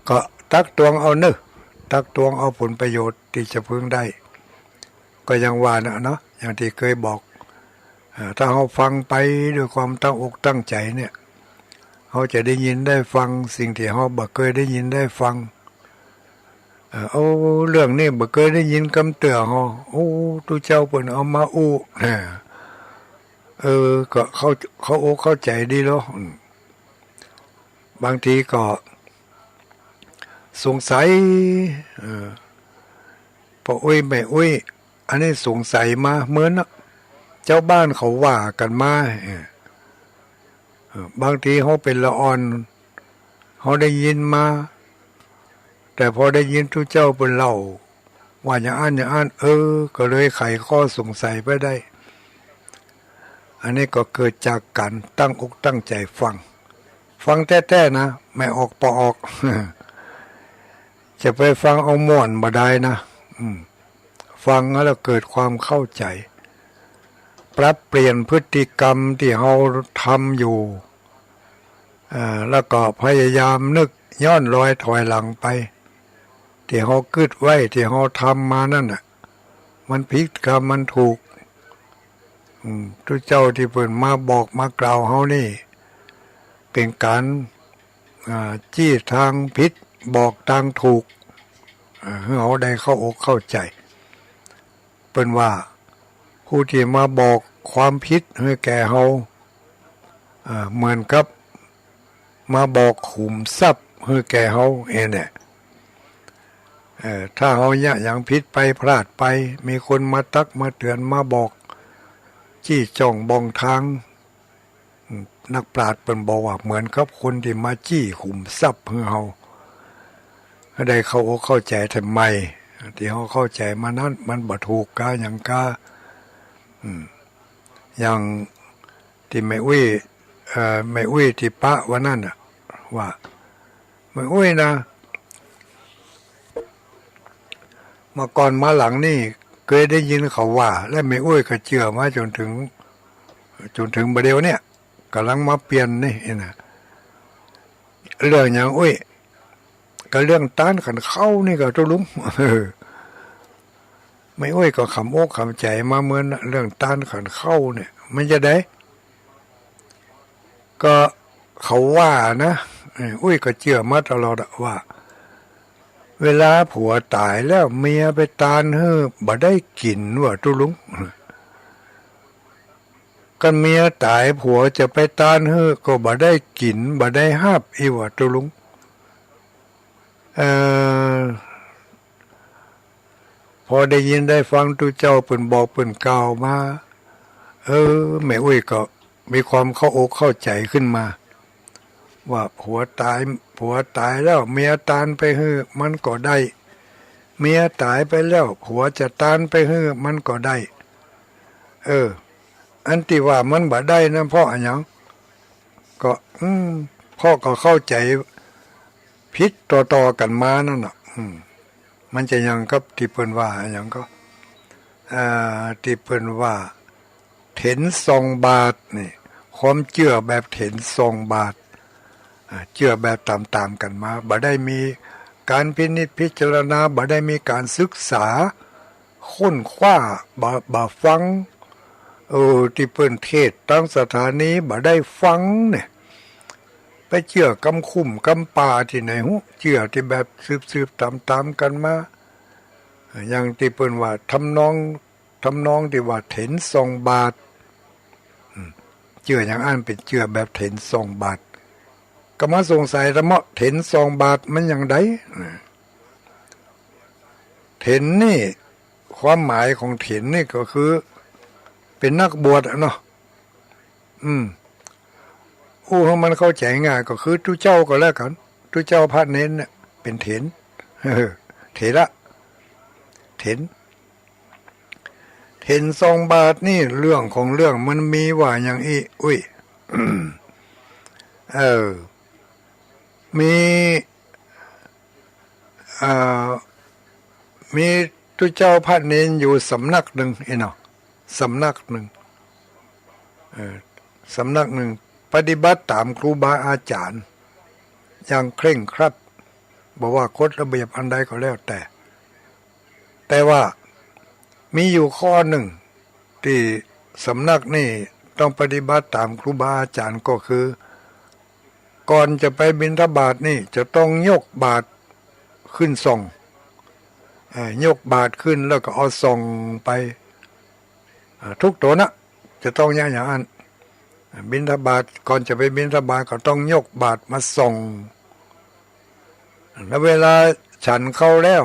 ก็ตักตวงเอาตักตวงเอาผลประโยชน์ที่จะพึงได้ก็ยังว่านะเนาะอย่างที่เคยบอกถ้าเขาฟังไปด้วยความตั้งอกตั้งใจเนี่ยเขาจะได้ยินได้ฟังสิ่งที่เขาบ่เคยได้ยินได้ฟังเอาเรื่องนี้บ่เคยได้ยินคำเตือนเขาโอ้ตุเจ้าเปิ่นเอามาอู้ก็เขาอกเข้าใจดีแล้วบางทีก็สงสัยพออุ้ยไม่อุ้ยอันนี้สงสัยมาเหมือนเจ้าบ้านเขาว่ากันมาบางทีเขาเป็นละอ่อนเขาได้ยินมาแต่พอได้ยินทุกเจ้าเป็นเล่าว่าอย่างอ่านก็เลยไขข้อสงสัยไปได้อันนี้ก็เกิดจากการตั้งอกตั้งใจฟังแท้ๆนะไม่ออกปออก จะไปฟังเอาม่วนบ่ได้นะฟังแล้วเกิดความเข้าใจปรับเปลี่ยนพฤติกรรมที่เราทำอยู่แล้วก็พยายามนึกย้อนรอยถอยหลังไปที่เราคิดไว้ที่เราทำมานั่นน่ะมันผิดกับมันถูกทุกเจ้าที่เปิ่นมาบอกมากล่าวเฮานี่เป็นการจี้ทางผิดบอกทางถูกให้เฮาได้เข้าอกเข้าใจเปิ่นว่าผู้ที่มาบอกความผิดให้แก่เฮาเหมือนกับมาบอกขุมทรัพย์ให้แก่เฮาเนี่ยถ้าเฮาอย่างผิดไปพลาดไปมีคนมาตักมาเตือนมาบอกจี้จ้องบองทางนักปราชญ์เป็นบอกว่าเหมือนกับคนที่มาจี้ขุมทรัพย์ให้เฮาได้เข้าอกเข้าใจทำไมที่เฮาเข้าใจมานั้นมันบ่ถูกกาอย่างกาอย่างที่แม่อุ้ยที่ปะวันนั้นน่ะว่าแม่อุ้ยนะมาก่อนมาหลังนี่เคยได้ยินเขาว่าและแม่อุ้ยก็เชื่อมาจนถึงบัดเดี๋ยวเนี่ยกำลังมาเปลี่ยนนี่นะเรื่องอย่างอุ้ยก็เรื่องต้านขันเข้านี่ก็ตุลุมไม่อุ้ยก็ขำอกขำใจมาเหมือนเรื่องต้านขันเข้าเนี่ยมันจะได้ก็ เขาว่านะอุ้ยก็เชื่อมาตลอดว่าเวลาผัวตายแล้วเมียไปตานเฮ้อบ่ได้กินว่าตุลุงกันเมียตายผัวจะไปตานเฮ้อก็บ่ได้กินบ่ได้หาบอีว่าตุลุงพอได้ยินได้ฟังตุเจ้าเปิ่นบอกเปิ่นกล่าวมาแม่อุ้ยก็มีความเข้าอกเข้าใจขึ้นมาว่าผัวตายแล้วเมียตานไปเฮ้อมันก็ได้เมียตายไปแล้วผัวจะตานไปเฮ้อมันก็ได้อันที่ว่ามันบ่ได้นะเพราะอะไรก็พ่อก็เข้าใจพิษต่อกันมานั่นน่ะมันจะยังกับที่เพิ่นว่าอย่างก็ที่เพิ่นว่าเถนซองบาทนี่ความเชื่อแบบเถนซองบาทเชื่อแบบตามๆกันมาบ่ได้มีการพินิจพิจารณาบ่ได้มีการศึกษาค้นคว้าบ่ฟังที่เปิ้นเทศตั้งสถานีบ่ได้ฟังเนี่ยไปเชื่อกำคุ้มกำป่าที่ไหนหูเชื่อที่แบบสืบตามกันมาอย่างที่เปิ้นว่าทำนองที่ว่าเถนซองบาทเชื่ออย่างอันเป็นเชื่อแบบเถนซองบาทก็มาสงสัยละเมาะเถนซองบาทมันอย่างไรเถนนี่ความหมายของเถนนี่ก็คือเป็นนักบวชเนาะให้มันเข้าใจง่ายก็คือทุเจ้าก็แล้วกันทุเจ้าพระเน้นเนี่ยเป็นเถนเถระเถนซองบาทนี่เรื่องของเรื่องมันมีว่าอย่างอีอุ้ยมีทุเจ้าพระเน้นอยู่สำนักหนึ่งเนาะสำนักหนึ่งปฏิบัติตามครูบาอาจารย์อย่างเคร่งครัดบอกว่ากฎระเบียบอันใดก็แล้วแต่ว่ามีอยู่ข้อหนึ่งที่สำนักนี่ต้องปฏิบัติตามครูบาอาจารย์ก็คือก่อนจะไปบิณฑบาตนี่จะต้องยกบาตรขึ้นส่งยกบาตรขึ้นแล้วก็เอาส่งไปทุกตัวนะจะต้องอย่างนั้นบิณฑบาตก่อนจะไปบิณฑบาตก็ต้องยกบาตรมาส่งแล้วเวลาฉันเข้าแล้ว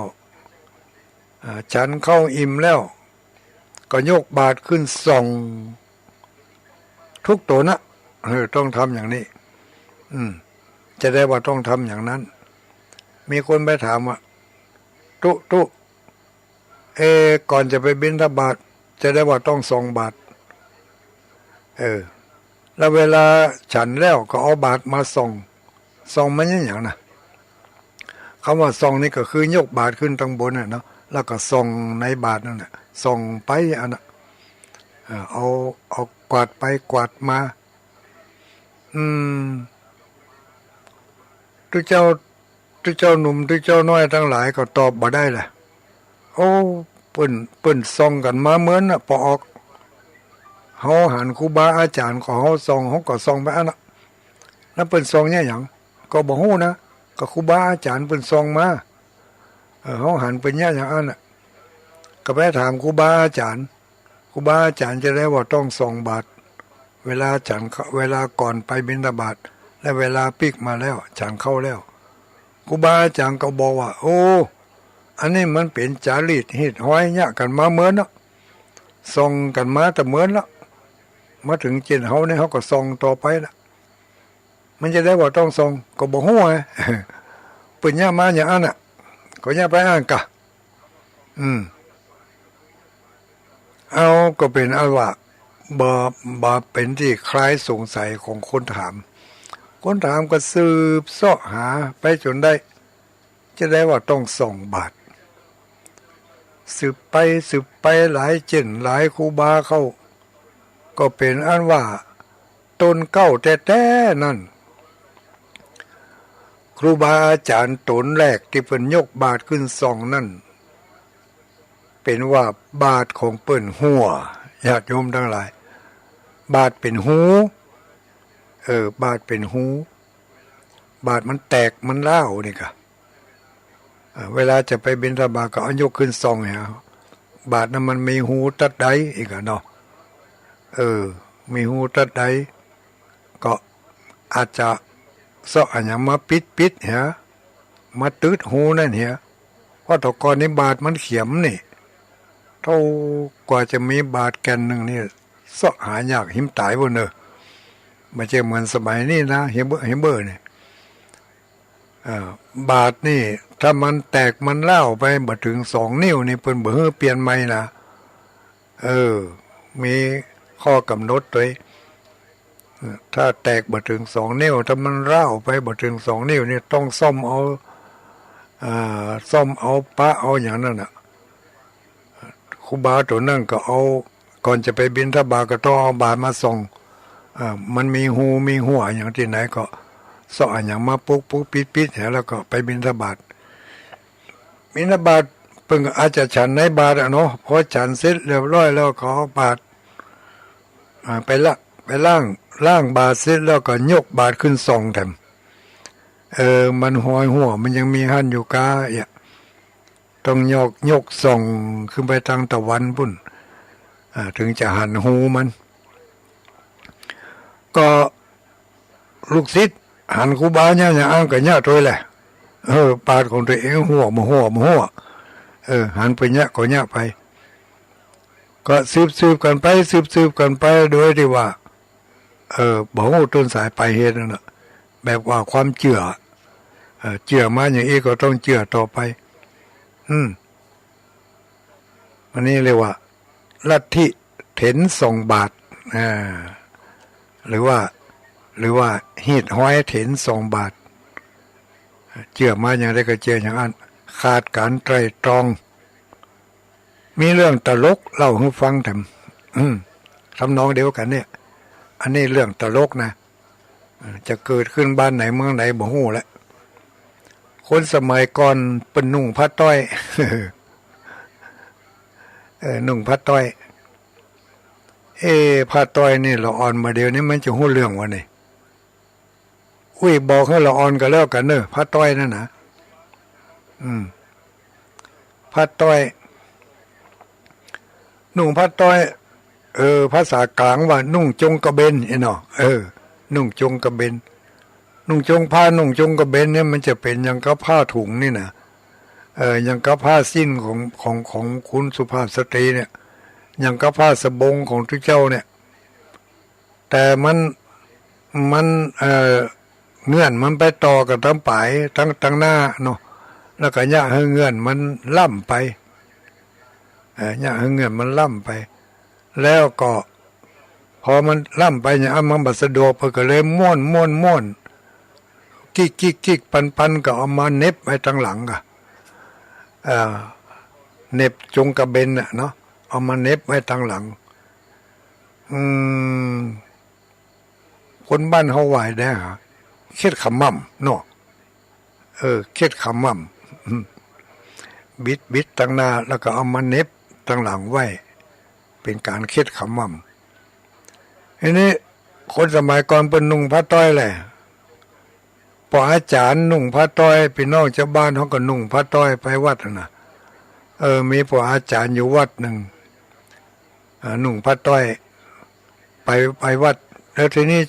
ฉันเข้าอิ่มแล้วก็ยกบาตรขึ้นส่งทุกตัวนะต้องทำอย่างนี้จะได้ว่าต้องทำอย่างนั้นมีคนไปถามว่าตุก่อนจะไปบิณฑบาตจะได้ว่าต้องส่งบาตรแล้วเวลาฉันแล้วก็เอาบาตรมาส่งมันอย่างนะคำว่าส่งนี่ก็คือยกบาตรขึ้นตรงบนน่ะเนาะแล้วก็ส่งในบาตรนั่นแหละส่งไปอันน่ะเอากวาดไปกวาดมาทุกเจ้าหนุ่มทุกเจ้าน้อยทั้งหลายก็ตอบบ่ได้แหละโอ้เปิ้นส่งกันมาเหมือนน่ะพอออกเฮาหันครูบาอาจารย์ของเฮาส่งเฮาก็ส่งไปอันน่ะแล้วเปิ้นส่งเนี่ยหยังก็บ่ฮู้นะก็ครูบาอาจารย์เปิ้นส่งมาเฮาหันเป็นเนี่ยอย่างอันน่ะก็ไปถามครูบาอาจารย์จะได้ว่าต้องส่งบาตรเวลาฉันเวลาก่อนไปบิณฑบาตและเวลาปิกมาแล้วฉันเข้าแล้วครูบาอาจารย์ก็บอกว่าโอ้อันนี้มันเป็นจารีตหิดห้อยเนี่ยกันมาเหมือนเนาะส่งกันมาแต่เหมือนละมาถึงเจนเฮาเนี่ยเขาก็ส่งต่อไปละมันจะได้ว่าต้องส่งก็บอกหัวเปิดเนี่ยมาอย่างนั้นอ่ะก็เนี่ยไปอ่านกะเอาก็เป็นอันว่าบ่เป็นที่คล้ายสงสัยของคนถามก็สืบเสาะหาไปจนได้จะได้ว่าต้องส่งบาตรสืบไปหลายเจนหลายครูบาเข้าก็เป็นอันว่าตนเก้าแต่นั่นครูบาอาจารย์ตนแรกที่เปิ้นยกบาตรขึ้นส่องนั่นเป็นว่าบาตรของเปิ้นหัวญาติโยมทั้งหลายบาตรเป็นหู บาดเป็นหูบาดมันแตกมันเล่าวนี่ค่ะเวลาจะไปบิณฑบาตก็เอายกขึ้นส่องเนี่ยบาดนั้นมันมีหูตัดใดอีกเนาะมีหูตัดใดก็อาจจะเสาะอันยังมาปิดเหรอมาตืดหูนั่นเหรอเพราะตะกอนนี้บาดมันเขียมนี่เท่ากว่าจะมีบาดแกนหนึ่งนี่เสาะหายากหิมตายบนเนอะไม่ใช่เหมือนสมัยนี้นะเฮเบอร์เนี่ยบาดนี่ถ้ามันแตกมันเล่าไปบ่ถึง2 นิ้วนี่เพิ่นบ่เปลี่ยนใหม่นะมีข้อกำหนดด้วยถ้าแตกบ่ถึง2 นิ้วถ้ามันเล่าไปบ่ถึง2 นิ้วนี่ต้องซ่อมเอาปะเอาอย่างนั้นน่ะครูบาตัวนั่นก็เอาก่อนจะไปบิณฑบาตก็ต้องเอาบาตรมาส่งมันมีหูมีหัวอย่างที่ไหนก็สออย่างมาปุ๊กปิดแล้วก็ไปบิณฑบาตเพิ่งอาจจะฉันในบาตรเนาะพอฉันเสร็จเรียบร้อยแล้วขอบาตรไปล่างบาตรเสร็จแล้วก็ยกบาตรขึ้นส่องแถมมันหอยหัวมันยังมีหันอยู่กาต้องยกส่องขึ้นไปทางตะวันพุ่นถึงจะหันหูมันก็ลูกศิษย์หันครูบาเนี่ยอ้างกับเนี่ยตัวแหละปาดของตัวเองหัวหันไปเนี่ยก็เนี่ยไปก็สืบกันไปโดยที่ว่าบอกว่าต้นสายไปเหตุนั่นน่ะแบบว่าความเชื่อมาอย่างนี้ก็ต้องเชื่อต่อไปอันนี้เรียกว่าลัทธิเถนส่งบาทหรือว่าฮีดห้อยเถนส่งบาทเชื่อมาอย่างไรก็เชื่ออย่างนั้นขาดการไตร่ตรองมีเรื่องตลกเล่าให้ฟังทำนองเดียวกันเนี่ยอันนี้เรื่องตลกนะจะเกิดขึ้นบ้านไหนเมืองไหนบ่ฮู้แหละคนสมัยก่อนเป็นนุ่งผ้าต้อยนุ่งผ้าต้อยผ้าต้อยนี่ละอ่อนมาเดียวนี้มันจะหู้เรื่องวะนี่บอกให้ละอ่อนก็แล้วกันเนอะผ้าต้อยนั่นนะผ้าต้อยนุ่งผ้าต้อยภาษากลางว่านุ่งจงกระเบนเนาะนุ่งจงกระเบนนุ่งจงกระเบนเนี่ยมันจะเป็นอย่างกับผ้าถุงนี่นะอย่างกับผ้าสิ้นของคุณสุภาพสตรีเนี่ยอย่างกับผ้าสบงของทุกเจ้าเนี่ยแต่มันเงื่อนมันไปต่อกับทั้งปลายทั้งหน้าเนาะแล้วก็เนี่ยให้เงื่อนมันล่ำไปเนี่ยให้เงื่อนมันล่ำไปแล้วก็พอมันล่ำไปเนี่ยมันบัดสะดวกก็เลยม้วนกิ๊กปันก็เอามาเน็บไว้ทางหลังอ่ะเน็บจงกระเบนน่ะเนาะเอามาเน็บไว้ทางหลังคนบ้านเฮาไหวได้ฮะเค็ดขมั่มเนาะเค็ดขมั่มบิดตั้งหน้าแล้วก็เอามาเน็บตั้งหลังไว้เป็นการเค็ดขมั่มทีนี้คนสมัยก่อนเป็นนุ่งผ้าต้อยแหละพออาจารย์นุ่งผ้าต้อยพี่น้องชาวบ้านเขาก็นุ่งผ้าต้อยไปวัดนะมีพออาจารย์อยู่วัดหนึ่งนุ่งผ้าต้อยไปวัดแล้วทีนี้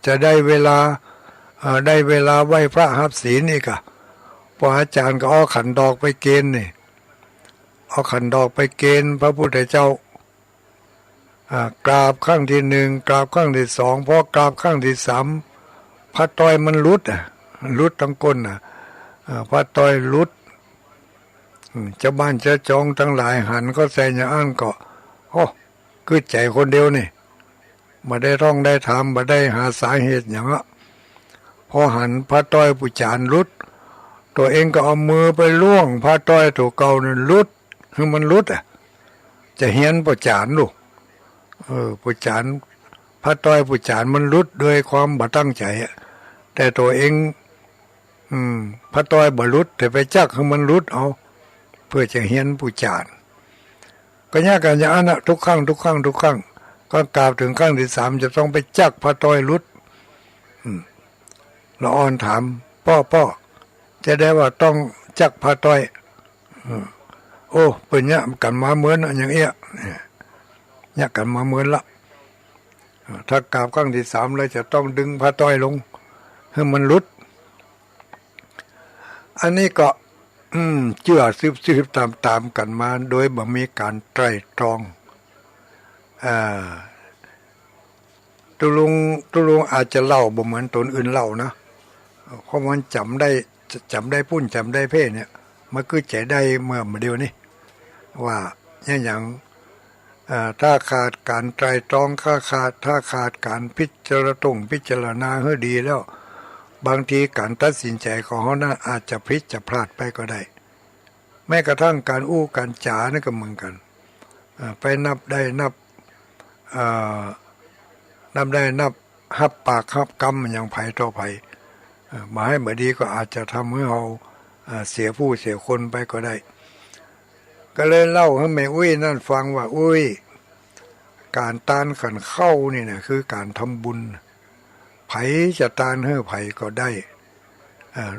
จะได้เวลาไหว้พระหับศีลนี่กะพออาจารย์ก็เอาขันดอกไปเกณฑ์นี่เอาขันดอกไปเกณฑ์พระพุทธเจ้ากราบครั้งที่1กราบครั้งที่2พอกราบครั้งที่3ผ้าต้อยมันรุดทั้งก้นผ้าต้อยรุดเจ้าบ้านเจ้าจองทั้งหลายหันก็แสงอย่างอันก็คือใจคนเดียวนี่มาได้ท่องได้ทำมาได้หาสาเหตุอย่างพอหันผ้าต้อยผู้จานรุดตัวเองก็เอามือไปล่วงผ้าต้อยถูกเก่านั่นรุดคือมันรุดจะเฮียนผู้จานลูกผู้จานผ้าต้อยผู้จานมันรุดด้วยความบ่ตั้งใจแต่ตัวเองผ้าต้อยบ่รุดแต่ไปจักคือมันรุดเอาเพื่อจะเฮียนผู้จานก็ยากกันอย่างนั้นทุกครั้งก็ ก็กล่าวถึงครั้งที่ 3จะต้องไปจักพระต้อยรุดละอ่อนถามพ่อจะได้ว่าต้องจักพระต้อยโอ้เป็นเนี่ยกันมาเหมือนอย่างเอี้ยเนี่ยกันมาเหมือนละถ้ากล่าวครั้งที่ 3เลยจะต้องดึงพระต้อยลงให้มันรุดอันนี้ก็เชื่อสืบตามกันมาโดยบ่มีการไตร่ตรองตุลุงอาจจะเล่าบ่เหมือนตนอื่นเล่านะเพราะมันจำได้พุ่นจำได้เพ่เนี่ยมันคือใจได้เมื่อเดียวนี้ว่าอย่างถ้าขาดการไตร่ตรองถ้าขาดการพิจารณาให้ดีแล้วบางทีการตัดสินใจของเขานั้นอาจจะผิดจะพลาดไปก็ได้แม้กระทั่งการการจานี่ก็เหมือนกันไปนับหับปากหับกำอย่างไผ่ต่อไผ่มาให้เหมือนดีก็อาจจะทำให้เราเสียผู้เสียคนไปก็ได้ก็เลยเล่าให้แม่อุ้ยนั่นฟังว่าอุ้ยการตานขันเข้านี่นะคือการทำบุญไผ่จะตานให้ไผ่ก็ได้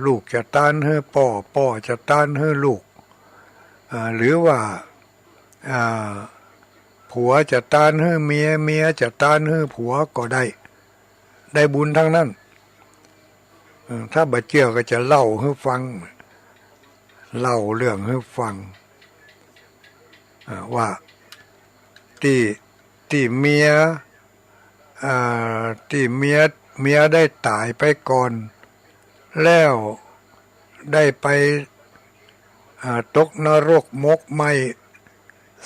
ลูกจะตานให้พ่อจะตานให้ลูกหรือว่าผัวจะตานให้เมียจะตานให้ผัวก็ได้บุญทั้งนั้นถ้าบัดเจียวก็จะเล่าให้ฟังเล่าเรื่องให้ฟังว่าที่เมียได้ตายไปก่อนแล้วได้ไปตกนรกมกไหม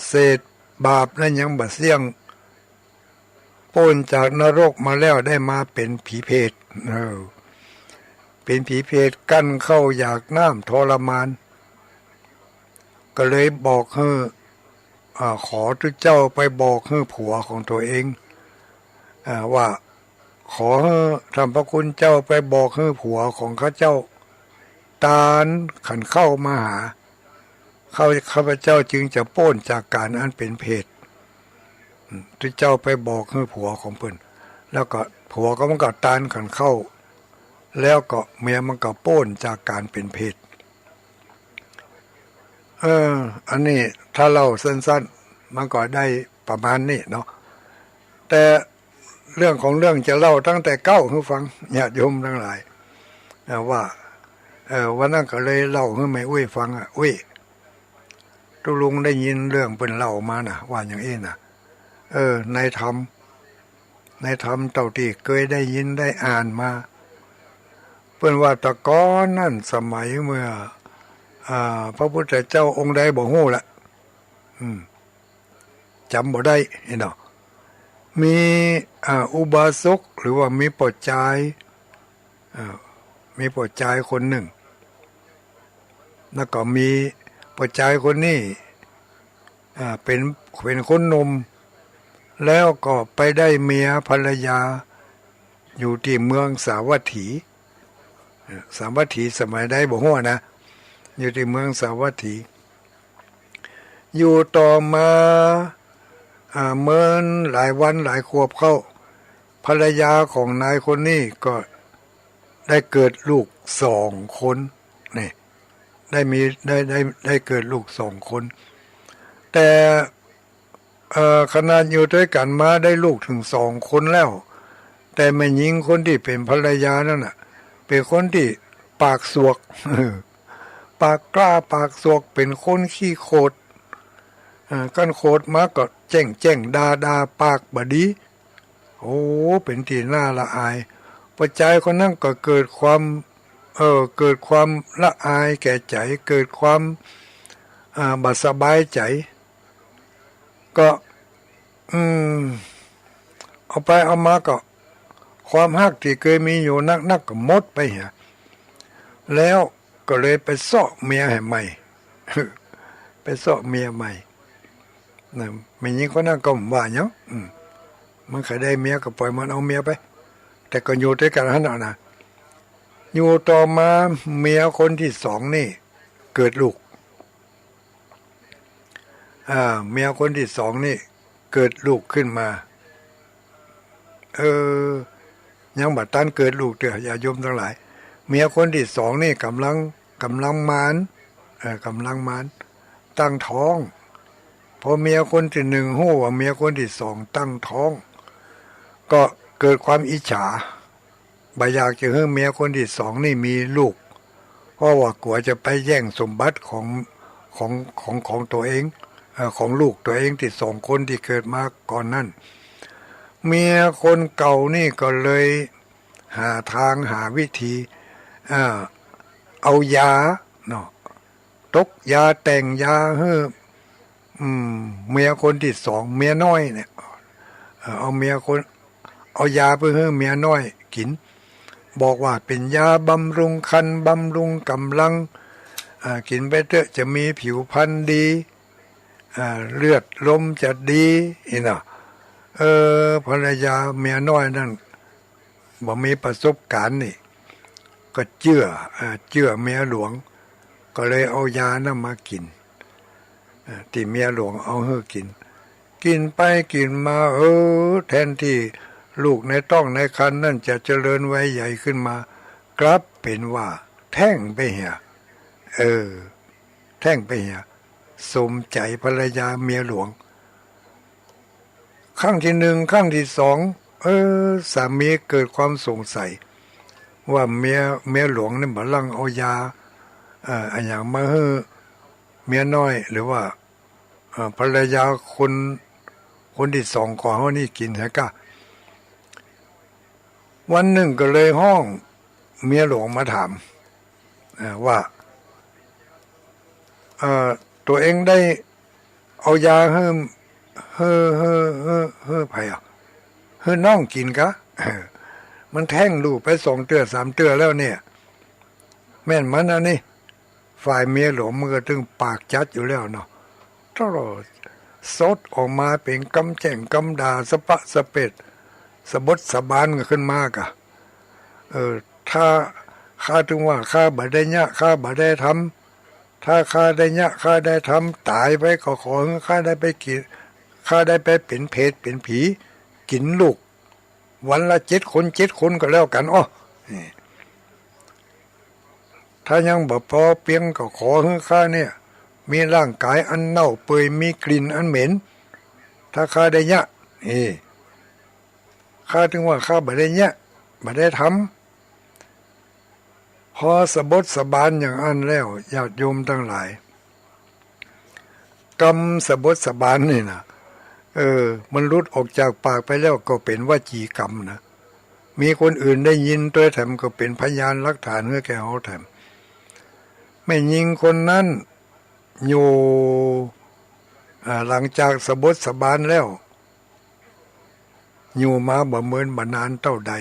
เศษบาปนั้นยังบ่เสี่ยงพ้นจากนรกมาแล้วได้มาเป็นผีเพศเป็นผีเพศกั้นเข้าอยากน้ำทรมานก็เลยบอกให้ขอทุกเจ้าไปบอกให้ผัวของตัวเองว่าขอให้ทำพระคุณเจ้าไปบอกให้ผัวของข้าเจ้าตานขันเข้ามาหาข้าพเจ้าจึงจะพ้นจากการอันเป็นเพศทุกเจ้าไปบอกให้ผัวของเพิ่นแล้วก็ผัวก็มันก็ตานขันเข้าแล้วก็เมียมันก็พ้นจากการเป็นเพศอันนี้ถ้าเราสั้นๆมันก็ได้ประมาณนี้เนาะแต่เรื่องของเรื่องจะเล่าตั้งแต่เก้าให้ฟังญาติโยมทั้งหลายว่าวันนั้นก็เลยเล่าให้แม่อุ้ยฟังอุ้ยตุลุงได้ยินเรื่องเป็นเล่ามานะว่าอย่างนี้นะในธรรมเต่าที่เคยได้ยินได้อ่านมาเพื่อนว่าตะก้อนนั่นสมัยเมื่อพระพุทธเจ้าองค์ใดบ่ฮู้ละจำบ่ได้เนาะมีอุบาสกหรือว่ามีปชฌายคนหนึ่งแล้วก็มีปชฌายคนนี้เป็นคนหนุ่มแล้วก็ไปได้เมียภรรยาอยู่ที่เมืองสาวัตถีสมัยได้บ่ฮู้นะอยู่ที่เมืองสาวัตถีอยู่ต่อมาเมื่อหลายวันหลายขวบเข้าภรรยาของนายคนนี้ก็ได้เกิดลูก2 คนนี่ได้เกิดลูก2 คนแต่ขนาดอยู่ด้วยกันมาได้ลูกถึง2 คนแล้วแต่แม่หญิงคนที่เป็นภรรยานั่นน่ะเป็นคนที่ปากสวกปากกล้าปากสวกเป็นคนขี้โคตรกันโคตรมาก็แจ้งด่าปากบดีโอ้เป็นที่น่าละอายปัจจัยคนนั้นก็เกิดความละอายแก่ใจเกิดความบัดสบายใจก็เอาไปเอามาก็ความฮักที่เคยมีอยู่นักก็หมดไปฮะแล้วก็เลยไปเสาะเมียให้ใหม่ ไปเสาะเมียใหม่นะไม่ยิงคนนั้นก็ว่าเนาะมันเคยได้เมียก็ปล่อยมันเอาเมียไปแต่ก็อยู่ด้วยกันนั่นนะอยู่ต่อมาเมียคนที่2นี่เกิดลูกเมียคนที่2นี่เกิดลูกขึ้นมา เออยังบัดตันเกิดลูกเถอะอย่าโยมทั้งหลายเมียคนที่สองนี่กำลังมานกำลังมานตั้งท้องพอเมียคนที่หนึ่งหู้ว่าเมียคนที่สองตั้งท้องก็เกิดความอิจฉาบ่อยากจะให้เมียคนที่สองนี่มีลูกเพราะว่ากลัวจะไปแย่งสมบัติของตัวเองของลูกตัวเองที่สองคนที่เกิดมาก่อนนั่นเมียคนเก่านี่ก็เลยหาทางหาวิธีเอายาเนาะตกยาแต่งยาให้เมียคนที่สองเมียน้อยเนี่ยเอายาไปให้เมียน้อยกินบอกว่าเป็นยาบำรุงคันบำรุงกำลังกินไปเถอะจะมีผิวพรรณดีเลือดลมจะดีเนาะภรรยาเมียน้อยนั่นบ่มีประสบการณ์นี่ก็เชื่อเมียหลวงก็เลยเอายานั้นมากินที่เมียหลวงเอาให้กินไปกินมาแทนที่ลูกในต้องในครรภ์นั่นจะเจริญวัยใหญ่ขึ้นมากลับเป็นว่าแท้งไปเหียแท้งไปเหียสมใจภรรยาเมียหลวงครั้งที่หนึ่งครั้งที่สองสามีเกิดความสงสัยว่าเมียหลวงนี่บัลลังเอายาอย่างมาให้เมียน้อยหรือว่าภรรยาคนที่สองของเขานี่กินฮะกะวันหนึ่งก็เลยห้องเมียหลวงมาถามว่าตัวเองได้เอายาให้ไผให้น้องกินกะมันแท่งลูกไป2 เตื้อ3 เตื้อแล้วเนี่ยแม่นมันนะนี่ฝ่ายเมียหลวงมันก็ถึงปากจัดอยู่แล้วเนาะตลอดสดออกมาเป็นกำแจ่งกำดาสะปะสะเป็ดสะบดสะบานกันขึ้นมากะถ้าข้าถึงว่าข้าบ่ได้ยะข้าบ่ได้ทำถ้าข้าได้ยะข้าได้ทำตายไปก็ขอให้ข้าได้ไปกินข้าได้ไปเป็นเพศเป็นผีกินลูกวันละ7 คนก็แล้วกันถ้ายังบ่พอเพียงก็ขอให้ข้าเนี่ยมีร่างกายอันเน่าเปื่อยมีกลิ่นอันเหม็นถ้าข้าได้ยะข้าถึงว่าข้าบ่ได้ยะบ่ได้ทำพอสะบดสะบานอย่างอันแล้วญาติโยมทั้งหลายกรรมสะบดสะบานนี่นะมันรุดออกจากปากไปแล้วก็เป็นวจีกรรมนะมีคนอื่นได้ยินตัวแถมก็เป็นพยานหลักฐานเมื่อแกเขาแถมไม่ยิงคนนั้นอยู่หลังจากสะบดสะบานแล้วอยู่มาบ่เมินบ่นานเท่าใด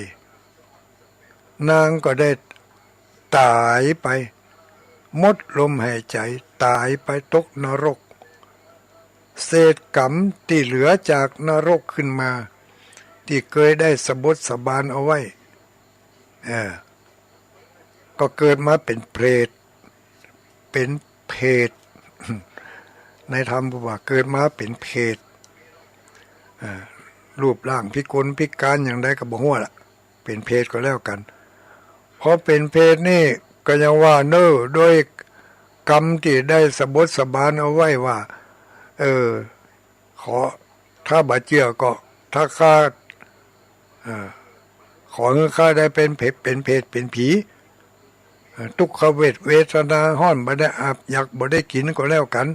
นางก็ได้ตายไปหมดลมหายใจตายไปตกนรกเศษกรรมที่เหลือจากนรกขึ้นมาที่เคยได้สะบดสะบานเอาไว้ก็เกิดมาเป็นเปรตเป็นเพศในธรรมบอกว่าเกิดมาเป็นเพศรูปร่างพิกลพิการอย่างใดก็บ่ฮู้ล่ะเป็นเพศก็แล้วกันพอเป็นเพศนี่ก็ยังว่าโดยกรรมที่ได้สะบดสะบานเอาไว้ว่าขอถ้าบาเจือก็ถ้าข้าขอให้ข้าได้เป็นเพศเป็นผีทุกขเวทนาห้อนบ่ได้อาบอยากบ่ได้กินก็แล้วกัน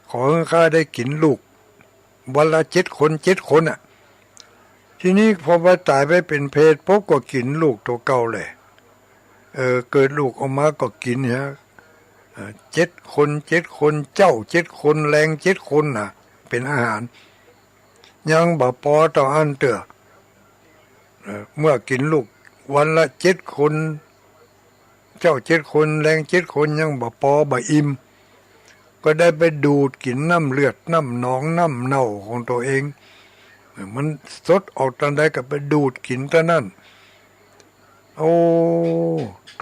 ขอให้ข้าได้กินลูกวันละ7 คนทีนี้พอว่าตายไปเป็นเพศพบก็กินลูกตัวเก่าเลยเกิดลูกออกมาก็กินฮะ7 คนเจ้า7 คนแรง7 คนเป็นอาหารยังบ่พอต่ออันเตอเมื่อกินลูกวันละ7 คนเจ้า7 คนแรง7 คนยังบ่พอบ่อิ่มก็ได้ไปดูดกินน้ำเลือดน้ำหนองน้ำเน่าของตัวเองมันสดออกตอนใดก็ไปดูดกินตอนนั้นโอ้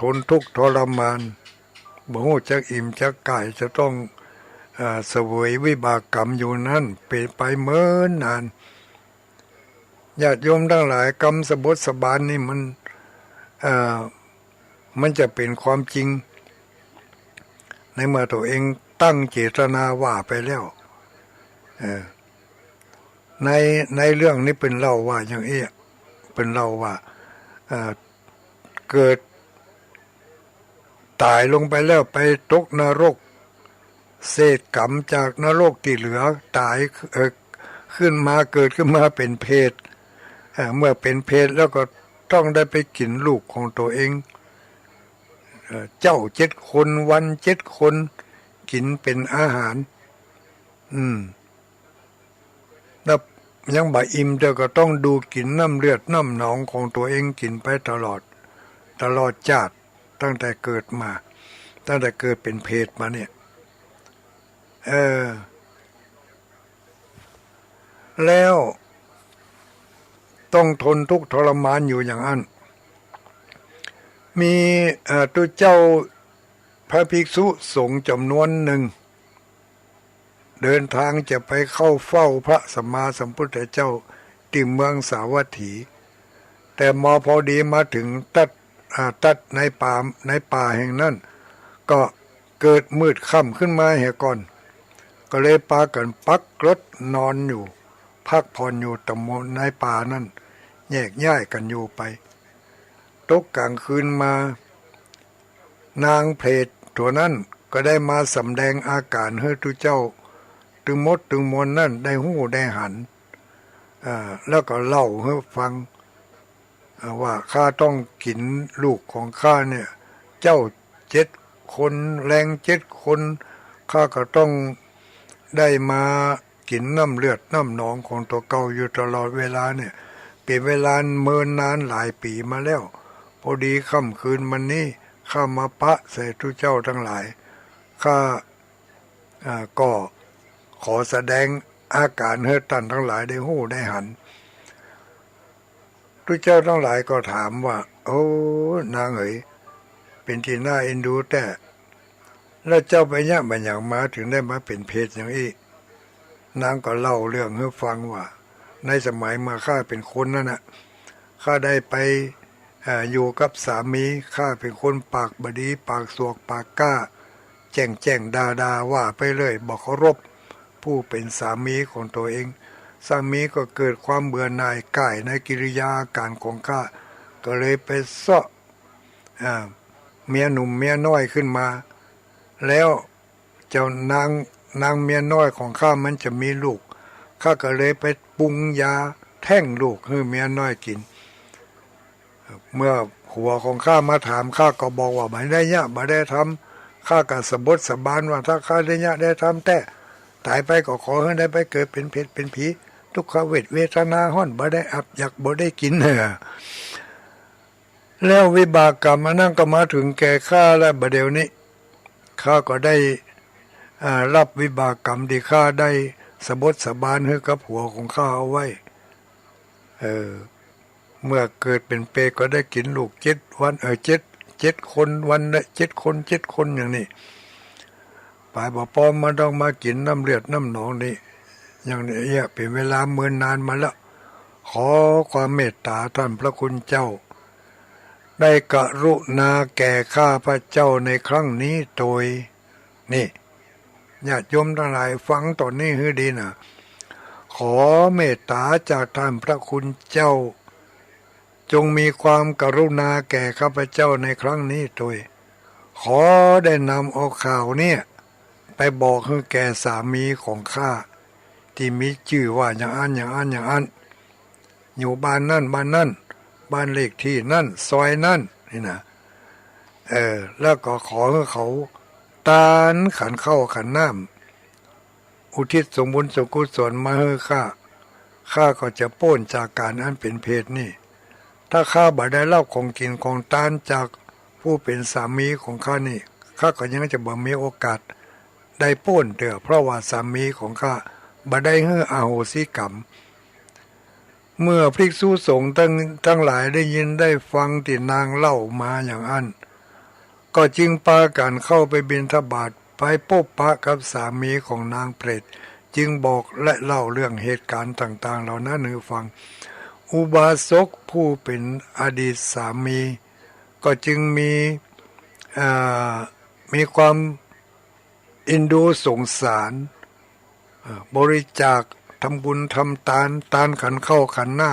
ทนทุกข์ทรมานบ่ฮู้จักอิ่มจักกายจะต้องเสวยวิบากกรรมอยู่นั้นเป็นไปเมินนาน ญาติโยมทั้งหลายกรรมสบทสบานนี่เอ่อมันจะเป็นความจริงในเมื่อตัวเองตั้งเจตนาว่าไปแล้วเออในเรื่องนี้เป็นเล่าว่าอย่างเอี้ยเป็นเล่าว่าเกิดตายลงไปแล้วไปตกนรกเศษกรรมจากนรกที่เหลือตายขึ้นมาเกิดขึ้นมาเป็นเพศเมื่อเป็นเพศแล้วก็ต้องได้ไปกินลูกของตัวเองเจ้า7 คนวัน7 คนกินเป็นอาหารแล้วยังบ่อิ่มเดี๋ยวก็ต้องดูกินน้ำเลือดน้ำหนองของตัวเองกินไปตลอดชาติตั้งแต่เกิดมาตั้งแต่เกิดเป็นเพศมาเนี่ยแล้วต้องทนทุกข์ทรมานอยู่อย่างนั้นมีตัวเจ้าพระภิกษุสงฆ์จำนวนหนึ่งเดินทางจะไปเข้าเฝ้าพระสัมมาสัมพุทธเจ้าที่เมืองสาวัตถีแต่มอพอดีมาถึงตัดในป่าแห่งนั้นก็เกิดมืดค่ำขึ้นมาเหตุก่อนก็เลยพากันปักรถนอนอยู่พักผ่อนอยู่ตำบลในป่านั้นแยกย้ายกันอยู่ไปตกกลางคืนมานางเพลทตัวนั้นก็ได้มาสำแดงอาการให้ทุเจ้าตึงมดตึงมนนั่นได้หู้ได้หันแล้วก็เล่าให้ฟังว่าข้าต้องกินลูกของข้าเนี่ยเจ้า7 คนแรง7 คนข้าก็ต้องได้มากินน้ำเลือดน้ำหนองของตัวเก่าอยู่ตลอดเวลาเนี่ยเป็นเวลาเมินนานหลายปีมาแล้วพอดีค่ำคืนมันนี้ข้ามาปะใส่ทุเจ้าทั้งหลายข้าก็ขอแสดงอาการให้ท่านทั้งหลายได้หู้ได้หันทุเจ้าทั้งหลายก็ถามว่าโอ้นางเอ๋ยเป็นที่น่าเอ็นดูแต่แล้วเจ้าไปเนี่ยมันอย่างมาถึงได้มาเป็นเพศอย่างนี้นางก็เล่าเรื่องให้ฟังว่าในสมัยเมื่อข้าเป็นคนนั่นน่ะข้าได้ไปอยู่กับสามีข้าเป็นคนปากบดีปากสวกปากกล้าแจ้งด่าว่าไปเลยบอกเคารพผู้เป็นสามีของตัวเองสามีก็เกิดความเบื่อหน่ายก่ายในกิริยาการของข้าก็เลยไปเสาะเมียหนุ่มเมียน้อยขึ้นมาแล้วเจ้านางเมียน้อยของข้ามันจะมีลูกข้าก็เลยไปปรุงยาแท่งลูกให้เมียน้อยกินเมื่อหัวของข้ามาถามข้าก็บอกว่าไม่ได้เนี่ยไม่ได้ทำข้าก็สะบดสะบานว่าถ้าข้าได้เนี่ยได้ทำแต่ตายไปก็ขอให้ได้ไปเกิดเป็นเพชรเป็นผีทุกขเวทนาห้อนบ่ได้อับอยากบ่ได้กินแล้ววิบากกรรมนั่นก็มาถึงแก่ข้าและบัดเดี๋ยวนี้ข้าก็ได้รับวิบากกรรมที่ข้าได้สะบดสะบานให้กับหัวของข้าเอาไว้เมื่อเกิดเป็นเปรตก็ได้กินลูก7 วัน7 คนวันละ7 คนอย่างนี้ปลายบ่ปอมมาต้องมากินน้ำเลือดน้ำหนองนี่อย่างนี้เป็นเวลาเมื่อนานมาแล้วขอความเมตตาท่านพระคุณเจ้าได้กรุณาแก่ข้าพระเจ้าในครั้งนี้โดยนี่ญาติโยมทั้งหลายฟังตอนนี้ให้ดีนะขอเมตตาจากท่านพระคุณเจ้าจงมีความกรุณาแก่ข้าพเจ้าในครั้งนี้โดยขอได้นำเอาข่าวเนี่ยไปบอกให้แก่สามีของข้าที่มีชื่อว่าอย่างอันอยู่บ้านนั่นบ้านเลขที่นั่นซอยนั่นนี่นะแล้วก็ขอให้เขาตานขันเข้าขันน้ำอุทิศสมบุญสกุศลมาให้ข้าก็จะโป้นจากการอันเป็นเพศนี่ถ้าข้าบ่ได้รับของกินของตานจากผู้เป็นสามีของข้านี่ข้าก็ยังจะบ่มีโอกาสได้โป้นเถอะเพราะว่าสามีของข้าบ่ได้ให้อโหสิกรรมเมื่อภิกษุสงฆ์ทั้งหลายได้ยินได้ฟังที่นางเล่ามาอย่างนั้นก็จึงพากันเข้าไปบิณฑบาตไปพบปะกับสามีของนางเปรตจึงบอกและเล่าเรื่องเหตุการณ์ต่างๆเหล่านั้นให้ฟัง อุบาสกผู้เป็นอดีตสามีก็จึงมีความเอ็นดูสงสารบริจาคทำบุญทำทานขันเข้าขันน้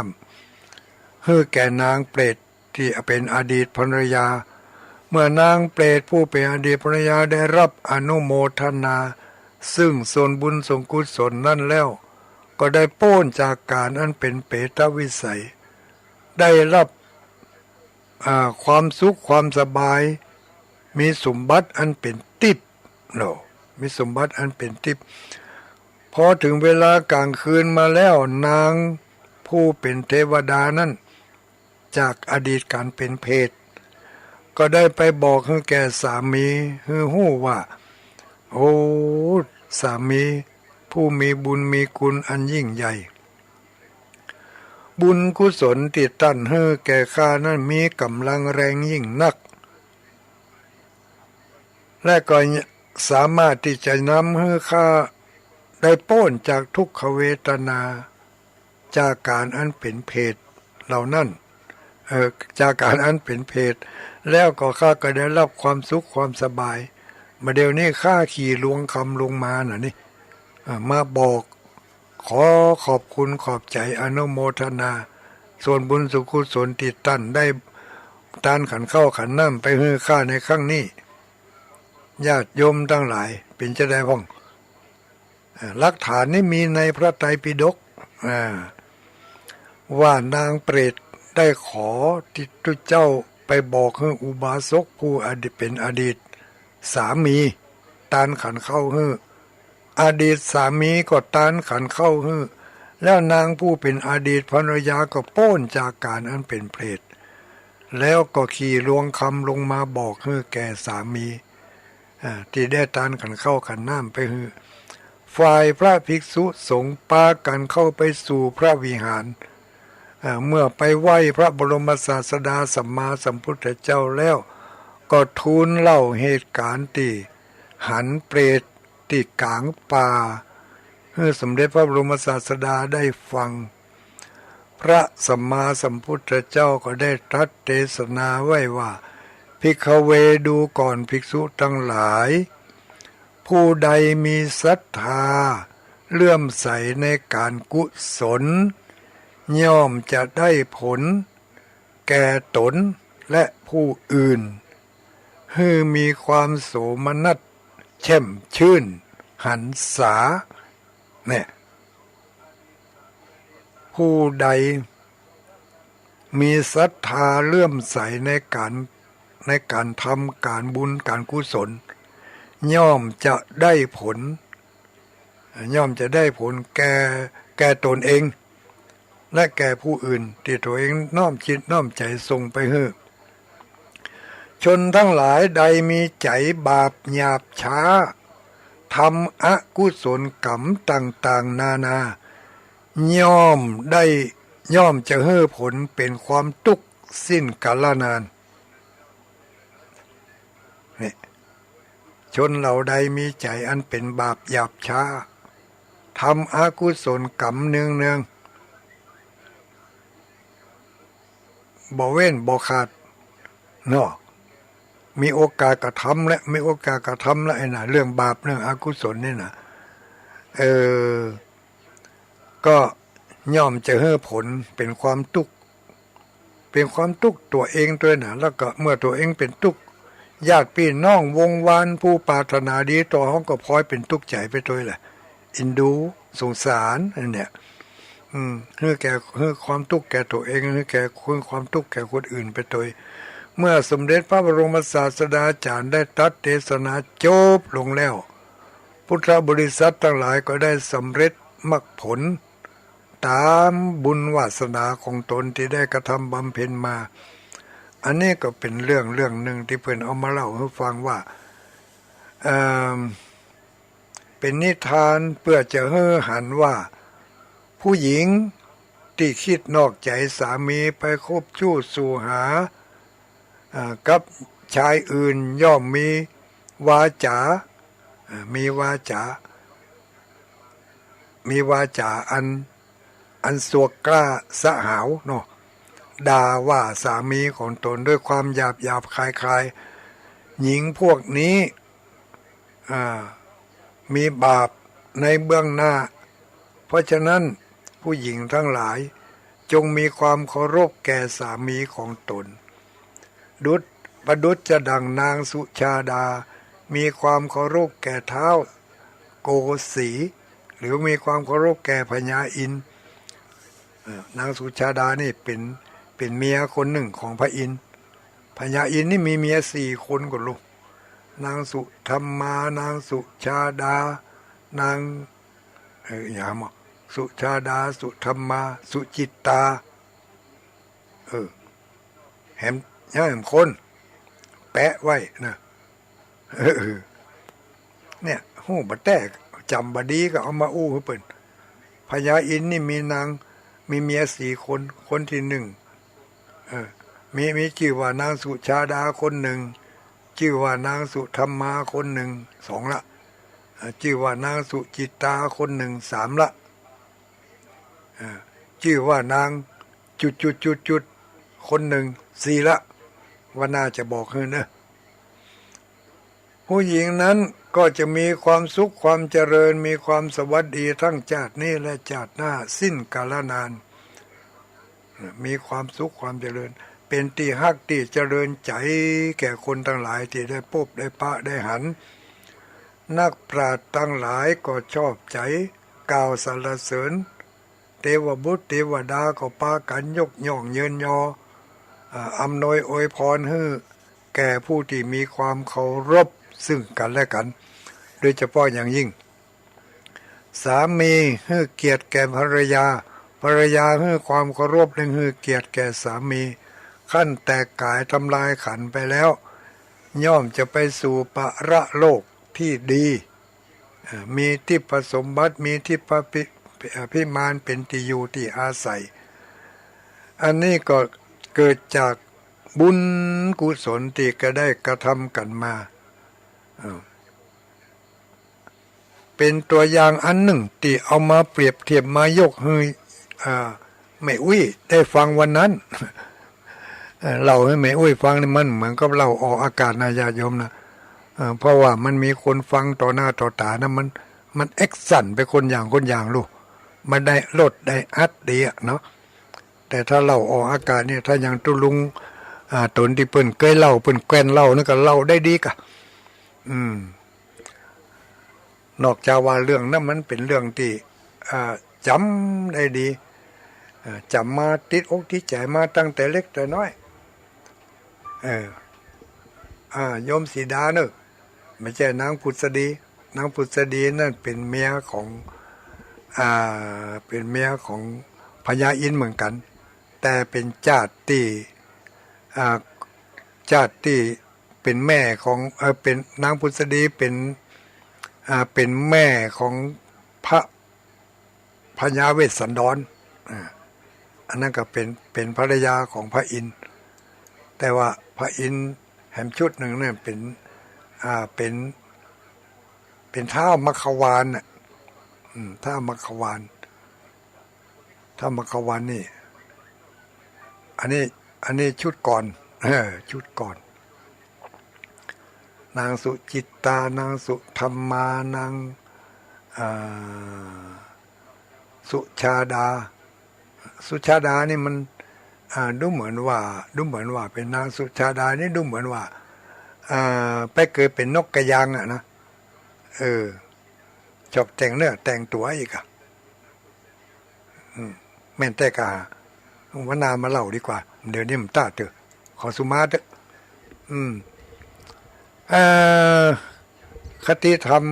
ำให้แก่นางเปรตที่เป็นอดีตภรรยาเมื่อนางเปรตผู้เป็นอดีตภรรยาได้รับอนุโมทนาซึ่งส่วนบุญส่วนกุศลนั่นแล้วก็ได้โป้นจากการอันเป็นเปตวิสัยได้รับความสุขความสบายมีสมบัติอันเป็นทิพย์มีสมบัติอันเป็นทิพย์พอถึงเวลากลางคืนมาแล้วนางผู้เป็นเทวดานั้นจากอดีตการเป็นเพศก็ได้ไปบอกให้แก่สามีให้ฮู้ว่าโอ้สามีผู้มีบุญมีคุณอันยิ่งใหญ่บุญกุศลที่ตั้นให้แก่ข้านั้นมีกำลังแรงยิ่งนักและก็สามารถที่จะนำให้ข้าได้โป้นจากทุกขเวทนาจากการอันเป็นเพศเหล่านั้นจากการอันเป็นเพศแล้วก็ข้าก็ได้รับความสุขความสบายมาเดี๋ยวนี้ข้าขี่ลวงคำลงมานี่มาบอกขอขอบคุณขอบใจอนุโมทนาส่วนบุญสุขุศลติดตั้นได้ทานขันเข้าขันน้ำไปให้ข้าในครั้งนี้ญาติโยมทั้งหลายเป็นจะได้พ้องหลักฐานนี้มีในพระไตรปิฎกว่านางเปรตได้ขอที่พระเจ้าไปบอกให้อุบาสกผู้เป็นอดีตสามีทานขันเข้าให้อดีตสามีก็ทานขันเข้าให้แล้วนางผู้เป็นอดีตภรรยาก็โป้นจากการอันเป็นเปรตแล้วก็ขี่ลวงคำลงมาบอกให้แก่สามีที่ได้ทานขันเข้าขันน้ำไปให้ฝ่ายพระภิกษุสงฆ์พากันเข้าไปสู่พระวิหารเมื่อไปไหว้พระบรมศาสดาสัมมาสัมพุทธเจ้าแล้วก็ทูลเล่าเหตุการณ์ที่หันเปรตที่กลางป่าให้สมเด็จพระบรมศาสดาได้ฟังพระสัมมาสัมพุทธเจ้าก็ได้ตรัสเทศนาไว้ว่าภิกขเวดูก่อนภิกษุทั้งหลายผู้ใดมีศรัทธาเลื่อมใสในการกุศลย่อมจะได้ผลแก่ตนและผู้อื่นให้มีความโสมนัสแช่มชื่นหันษาเนี่ยผู้ใดมีศรัทธาเลื่อมใสในการทำการบุญการกุศลย่อมจะได้ผลแก่ตนเองและแก่ผู้อื่นที่ตัวเองน้อมจิตน้อมใจส่งไปให้ชนทั้งหลายใดมีใจบาปหยาบช้าทำอกุศลกรรมต่างๆนานาย่อมจะให้ผลเป็นความทุกข์สิ้นกาลนานนี่ชนเหล่าใดมีใจอันเป็นบาปหยาบช้าทำอกุศลกรรมเนืองบ่เว้นบ่ขาดเนาะมีโอกาสกระทำและไม่โอกาสกระทำและไอ้น่ะเรื่องบาปเรื่องอกุศลนี่น่ะก็ย่อมจะให้ผลเป็นความทุกข์ตัวเองด้วยน่ะแล้วก็เมื่อตัวเองเป็นทุกข์ญาติพี่น้องวงวานผู้ปรารถนาดีต่อเขาก็พลอยเป็นทุกข์ใจไปด้วยแหละอินดูสงสารอันเนี้ยให้ความทุกข์แก่ตัวเองให้ความทุกข์แก่คนอื่นไปโดยเมื่อสมเด็จพระบรมศาสดาจารย์ได้ตรัสเทศนาจบลงแล้วพุทธบริษัททั้งหลายก็ได้สำเร็จมรรคผลตามบุญวาสนาของตนที่ได้กระทำบำเพ็ญมาอันนี้ก็เป็นเรื่องหนึ่งที่เพื่อนเอามาเล่าให้ฟังว่าเป็นนิทานเพื่อจะให้หันว่าผู้หญิงที่คิดนอกใจสามีไปคบชู้สู่หากับชายอื่นย่อมมีวาจาอัน อันสวกกล้าสะหาวเนาะด่าว่าสามีของตนด้วยความหยาบคายหญิงพวกนี้มีบาปในเบื้องหน้าเพราะฉะนั้นผู้หญิงทั้งหลายจงมีความเคารพแก่สามีของตนประดุจจะดังนางสุชาดามีความเคารพแก่เท้าโกสีหรือมีความเคารพแก่พญาอินทร์นางสุชาดานี่เป็นเมียคนหนึ่งของพระอินทร์พญาอินทร์นี่มีเมีย4 คนก็ลูกนางสุธรรมานางสุชาดานางอย่างมั้งสุชาดาสุธรรมาสุจิตตาแหมคนแปะไว้นะเนี่ยหูบัดแตกจำบดีก็เอามาอู้ให้เปิ่นพญาอินทร์นี่มีเมีย4 คนคนที่1มีชื่อว่านางสุชาดาคนหนึ่งชื่อว่านางสุธรรมาคนหนึ่ง2ละชื่อว่านางสุจิตตาคนหนึ่ง3ละชื่อว่านางจุดคนหนึ่ง4ละว่าน่าจะบอกให้นะผู้หญิงนั้นก็จะมีความสุขความเจริญมีความสวัสดีทั้งชาตินี้และชาติหน้าสิ้นกาลนานมีความสุขความเจริญเป็นที่ฮักที่เจริญใจแก่คนทั้งหลายที่ได้พบได้ปะได้หันนักปราชญ์ทั้งหลายก็ชอบใจกล่าวสรรเสริญเทวบุตรเทวดาก็พากันยกย่องเยินยออำนวยอวยพรให้แก่ผู้ที่มีความเคารพซึ่งกันและกันโดยเฉพาะอย่างยิ่งสามีให้เกียรติแก่ภรรยาให้ความเคารพและให้เกียรติแก่สามีขั้นแตกกายทำลายขันไปแล้วย่อมจะไปสู่ประโลกที่ดีมีทิพสมบัติมีทิพพิมานเป็นที่อยู่ที่อาศัยอันนี้ก็เกิดจากบุญกุศลที่ก็ได้กระทำกันมาเป็นตัวอย่างอันหนึ่งที่เอามาเปรียบเทียบมายกให้แม่อุ้ยได้ฟังวันนั้นเราให้แม่อุ้ยฟังนี่มันเหมือนกับเราออกอากาศนะญาติโยมนะเพราะว่ามันมีคนฟังต่อหน้าต่อตานะมันเอ็กซันไปคนอย่างลูกมันได้ลดได้อัดดีเนาะแต่ถ้าเราออกอากาศเนี่ยถ้าอย่างตุลุงตนที่เปิ้นเคยเล่าเปิ้นแกล้นเล่านั่นก็เล่าได้ดีกะนอกจากว่าเรื่องนั้นมันเป็นเรื่องที่จำได้ดีจำมาติดอกติดใจมาตั้งแต่เล็กแต่น้อยโยมสีดาเนอะไม่ใช่นางพุทธดีนั่นเป็นเมียของพญาอินทร์เหมือนกันแต่เป็นชาติเป็นแม่ของเป็นนางพุทธดีเป็นแม่ของพระพญาเวสสันดรอันนั้นก็เป็นภรรยาของพระอินทร์แต่ว่าพระอินทร์แห่งชุดหนึ่งเนี่ยเป็นท้าวมัคควานน่ะท้าวมัคควานนี่อันนี้ชุดก่อนชุดก่อนนางสุจิตตานางสุธรรมานางสุชาดานี่มันดูเหมือนว่าเป็นนางสุชาดานี่ดูเหมือนว่าไปเกิดเป็นนกกระยางอ่ะนะชอบแต่งเนื้อแต่งตัวอีกอ่ะแม่นแต่กาวันนามาเล่าดีกว่าเดี๋ยวนี้มันตาเถอะขอสุมาเถอะคติธรรม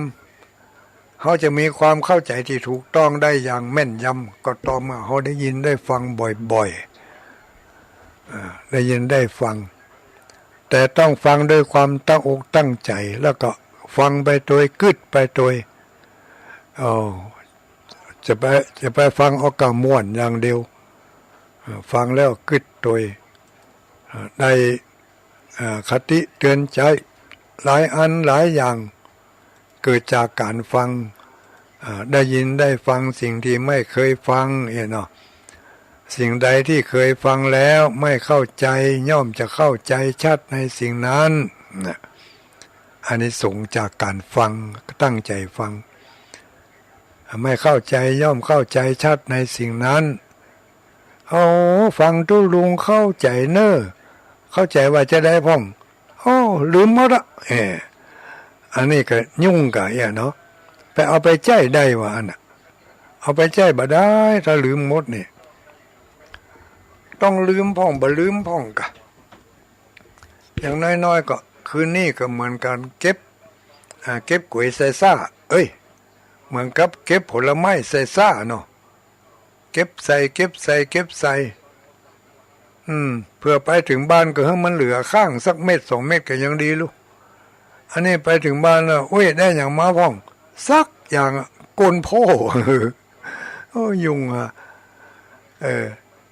เขาจะมีความเข้าใจที่ถูกต้องได้อย่างแม่นยำก็ต่อเมื่อเขาได้ยินได้ฟังบ่อยๆได้ยินได้ฟังแต่ต้องฟังด้วยความตั้งอกตั้งใจแล้วก็ฟังไปโดยกึดไปโดยจะไปฟังเอากระม่วนอย่างเดียวฟังแล้วกึดโดยได้คติเตือนใจหลายอันหลายอย่างเกิดจากการฟัง ได้ยินได้ฟังสิ่งที่ไม่เคยฟังเนาะสิ่งใดที่เคยฟังแล้วไม่เข้าใจย่อมจะเข้าใจชัดในสิ่งนั้นนะอานิสงส์จากการฟังตั้งใจฟังไม่เข้าใจย่อมเข้าใจชัดในสิ่งนั้นฟังทุลุงเข้าใจเนอเข้าใจว่าจะได้พ่องลืมหมดละอันนี้ก็ยุ่งกับเนาะไปเอาไปใจได้วะอันน่ะเอาไปใจบ่ได้ถ้าลืมหมดนี่ต้องลืมพ่องบ่ลืมพ่องกะอย่างน้อยๆก็คืนนี้ก็เหมือนกันเก็บก๋วยใส่ซ่าเหมือนกับเก็บผลไม้ใส่ซ่าเนาะเก็บใส่เพื่อไปถึงบ้านก็ให้มันเหลือข้างสักเม็ด2 เม็ดก็ยังดีลูกอันนี้ไปถึงบ้านแล้วได้อย่างมาพ่องสักอย่างกลโพ่ยุ่ง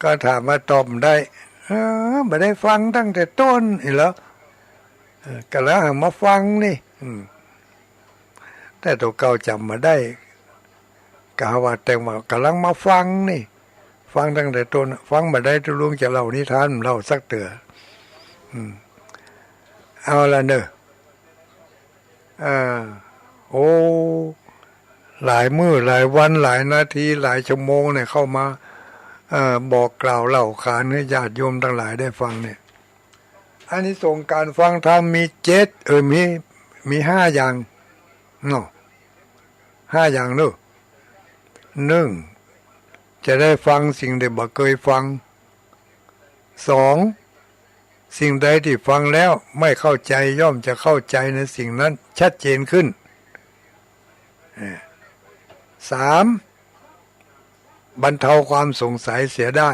ก็ถามว่าตอบได้ไม่ได้ฟังตั้งแต่ต้นอีกแล้วก็แล้วมาฟังนี่แต่ตัวเก่าจำมาได้กะว่าแต่ว่ากำลังมาฟังนี่ฟังตั้งแต่ต้นฟังมาได้ทุลุงจะเล่านิทานเล่าสักเตือเอาละเนอะหลายมื้อหลายวันหลายนาทีหลายชั่วโมงเนี่ยเข้ามาบอกกล่าวเล่าขานให้ญาติโยมทั้งหลายได้ฟังเนี่ยอันนี้ส่งการฟังธรรมมีมี5 อย่างเนาะ5 อย่างเนอะ1จะได้ฟังสิ่งที่บ่เคยฟัง2สิ่งใดที่ฟังแล้วไม่เข้าใจย่อมจะเข้าใจในสิ่งนั้นชัดเจนขึ้น3บรรเทาความสงสัยเสียได้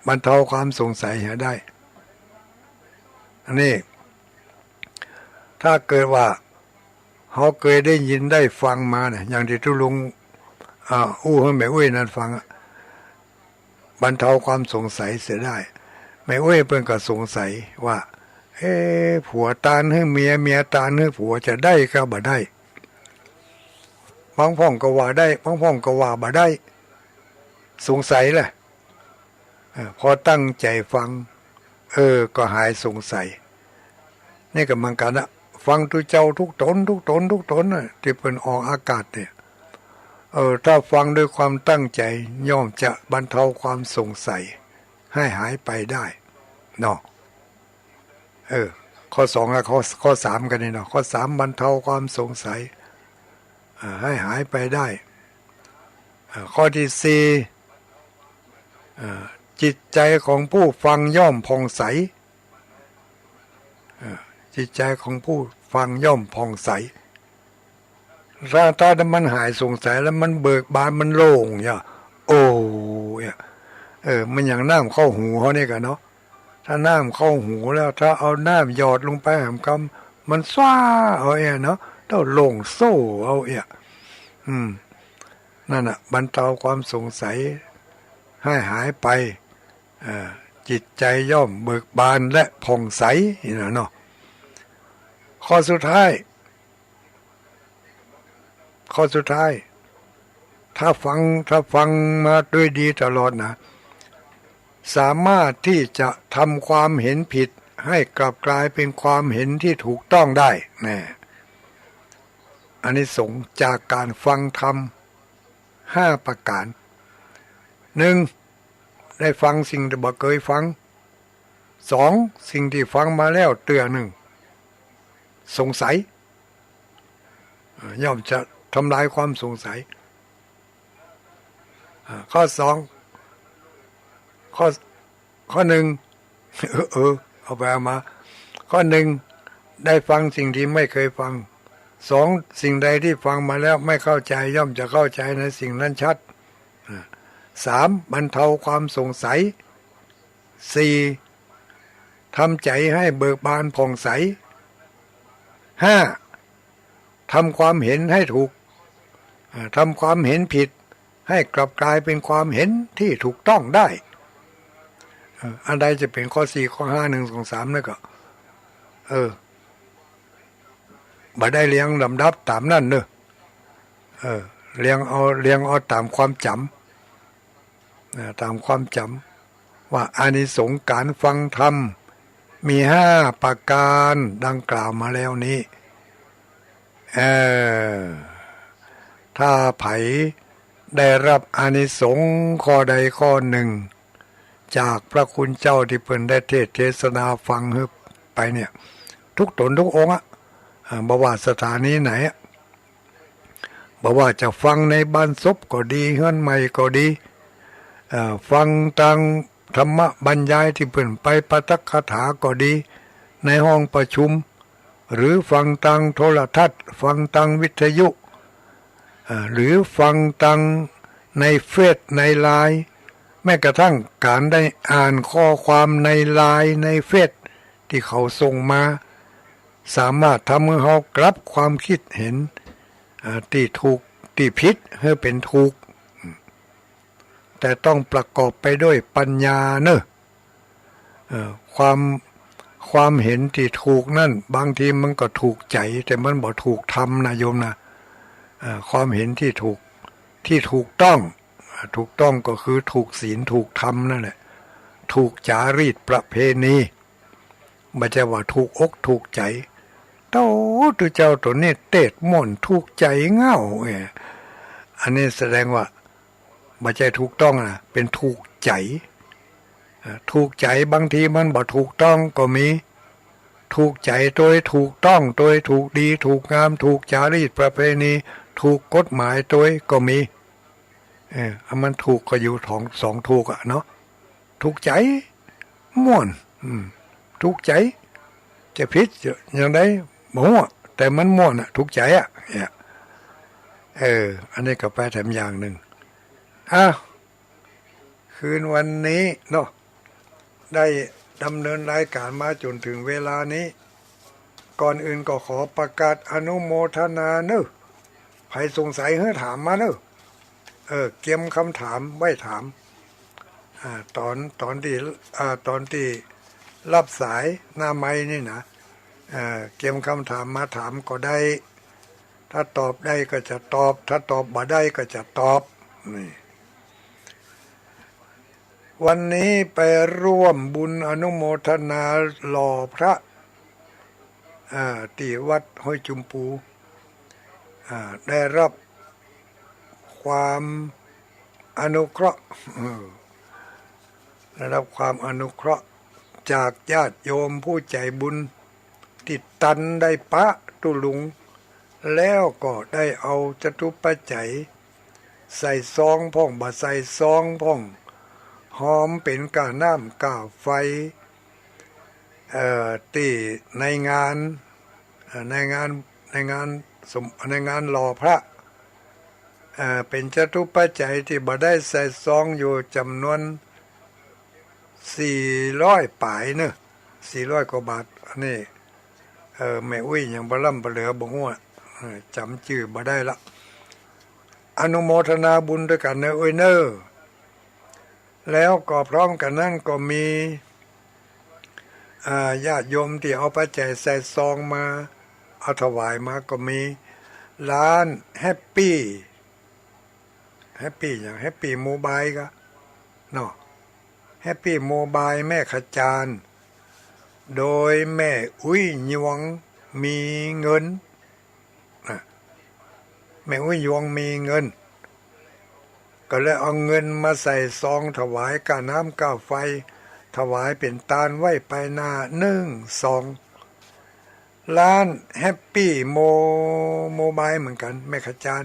บรรเทาความสงสัยเสียได้อันนี้ถ้าเกิดว่าเขาเคยได้ยินได้ฟังมาเนี่ยอย่างที่ทุลุงให้แม่นั่นฟังบรรเทาความสงสัยเสียได้แม่เพิ่นก็สงสัยว่าผัวตานให้เมียตานให้ผัวจะได้ก็บ่ได้บางพ่องก็ว่าได้บางพ่องก็ว่าบ่ได้สงสัยแหละพอตั้งใจฟังก็หายสงสัยนี่ก็มันกันนะฟังทุกเจ้าทุกตนน่ะที่เป็นออกอากาศเนี่ยถ้าฟังด้วยความตั้งใจย่อมจะบรรเทาความสงสัยให้หายไปได้เนาะข้อ2กับข้อ3กันนี่เนาะข้อ3บรรเทาความสงสัยให้หายไปได้ข้อที่4จิตใจของผู้ฟังย่อมผ่องใสจิตใจของผู้ฟังย่อมผ่องใสถ้ามันหายสงสัยแล้วมันเบิกบานมันโล่งมันอย่างน้ำเข้าหูเขาเนี่ยกันเนาะถ้าน้ำเข้าหูแล้วถ้าเอาน้ำหยอดลงไปหามคำมันซ่าเนาะต้องโล่งโซ่นั่นน่ะบรรเทาความสงสัยให้หายไปจิตใจย่อมเบิกบานและผ่องใสเนาะข้อสุดท้ายถ้าฟังมาด้วยดีตลอดนะสามารถที่จะทำความเห็นผิดให้กลับกลายเป็นความเห็นที่ถูกต้องได้อานิสงส์จากการฟังธรรม5 ประการ 1. ได้ฟังสิ่งที่บ่เคยฟัง 2. สิ่งที่ฟังมาแล้วเตือนสงสัยย่อมจะทำลายความสงสัยข้อ2ข้อ 1เอาไปเอามาข้อ 1ได้ฟังสิ่งที่ไม่เคยฟัง 2. สิ่งใดที่ฟังมาแล้วไม่เข้าใจย่อมจะเข้าใจในสิ่งนั้นชัด 3. บรรเทาความสงสัย 4. ทำใจให้เบิกบานผ่องใส 5. ทำความเห็นให้ถูกทำความเห็นผิดให้กลับกลายเป็นความเห็นที่ถูกต้องได้อันใดจะเป็นข้อ4ข้อ5 1 2 3นั่นก็ บ่ได้เลี้ยงลำดับตามนั่นเนอะเลี้ยงเอาตามความจำตามความจำว่าอานิสงส์การฟังธรรมมี5ประการดังกล่าวมาแล้วนี้ถ้าไผได้รับอานิสงส์ข้อใดข้อหนึ่งจากพระคุณเจ้าที่เพิ่นได้เทศนาฟังไปเนี่ยทุกตนทุกองค์บ่ว่าสถานีไหนบ่ว่าจะฟังในบ้านศพก็ดีเฮือนใหม่ก็ดีฟังทางธรรมบรรยายที่เพิ่นไปปาฐกถาก็ดีในห้องประชุมหรือฟังทางโทรทัศน์ฟังทางวิทยุหรือฟังทางในเฟซในไลน์แม้กระทั่งการได้อ่านข้อความในไลน์ในเฟซที่เขาส่งมาสามารถทำให้เรากลับความคิดเห็นที่ถูกที่ผิดให้เป็นถูกแต่ต้องประกอบไปด้วยปัญญาเนอะความเห็นที่ถูกนั่นบางทีมันก็ถูกใจแต่มันบ่ถูกทำนะโยมนะความเห็นที่ถูกต้องก็คือถูกศีลถูกธรรมนั่นแหละถูกจารีตประเพณีไม่ใช่ว่าถูกอกถูกใจเต้าตัวเจ้าตัวนี้เตดม่อนถูกใจเง่าอันนี้แสดงว่าไม่ใช่ถูกต้องนะเป็นถูกใจถูกใจบางทีมันบ่ถูกต้องก็มีถูกใจโดยถูกต้องโดยถูกดีถูกงามถูกจารีตประเพณีถูกกฎหมายโดยก็มีมันถูกก็อยู่สองถูกเนาะถูกใจม่วนถูกใจจะผิดอย่างไรบ่ฮู้แต่มันม่วนถูกใจเนี่ยอันนี้ก็แปลแถมอย่างหนึ่งคืนวันนี้เนาะได้ดำเนินรายการมาจนถึงเวลานี้ก่อนอื่นก็ขอประกาศอนุโมทนาเนอะใครสงสัยให้ถามมาเนอะเก็บคำถามไว้ถามตอนที่รับสายหน้าไม้นี่นะเก็บคำถามมาถามก็ได้ถ้าตอบได้ก็จะตอบถ้าตอบบ่ได้ก็จะตอบนี่วันนี้ไปร่วมบุญอนุโมทนาหล่อพระที่วัดห้วยจุมปูได้รับความอนุเคราะห์ได้รับความอนุเคราะห์จากญาติโยมผู้ใจบุญติดตันได้ปะตุลุงแล้วก็ได้เอาจตุปัจจัยใส่ซองพ่องบ่ใส่ซองพ่องหอมเป็นกาน้ำกาไฟที่ในงานหล่อพระเป็นจตุปัจจัยที่บ่ได้ใส่ซองอยู่จำนวน400 ปลายเนอะ400 กว่าบาทอันนี้แม่อุ้ยยังบ่ล่ำบ่เหลือบ่ฮู้จำชื่อบ่ได้ละอนุโมทนาบุญด้วยกันเนอะเนอะแล้วก็พร้อมกันนั้นก็มีญาติโยมที่เอาปัจจัยใส่ซองมาเอาถวายมาก็มีร้านแฮปปี้อย่างแฮปปี้โมบายก็เนาะแฮปปี้โมบายแม่ขจารโดยแม่อุ้ยยวงมีเงินแม่อุ้ยยวงมีเงินก็เลยเอาเงินมาใส่ซองถวายกาน้ำกาไฟถวายเป็นตาลไว้ไปหน้า1 2ร้านแฮปปี้โมบายเหมือนกันแม่ขจาร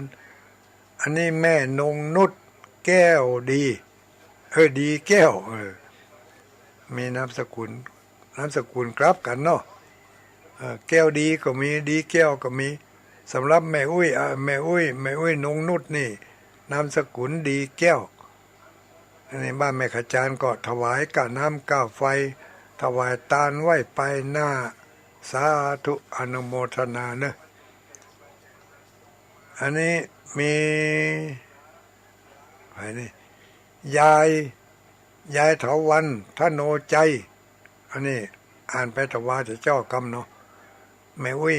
อันนี้แม่นงนุชแก้วดีดีแก้วมีนามสกุลครับกันเนาะแก้วดีก็มีดีแก้วก็มีสำหรับแม่อุ้ยนงนุชนี่นามสกุลดีแก้วในบ้านแม่ขจารก็ถวายกาน้ำกาไฟถวายตาลไหว้ไปหน้าสาธุอนุโมทนาเนอะอันนี้มีใครนี่ยายเถาวันทโนใจอันนี้อ่านไปถวายเจ้ากรรมเนาะแม่อุ้ย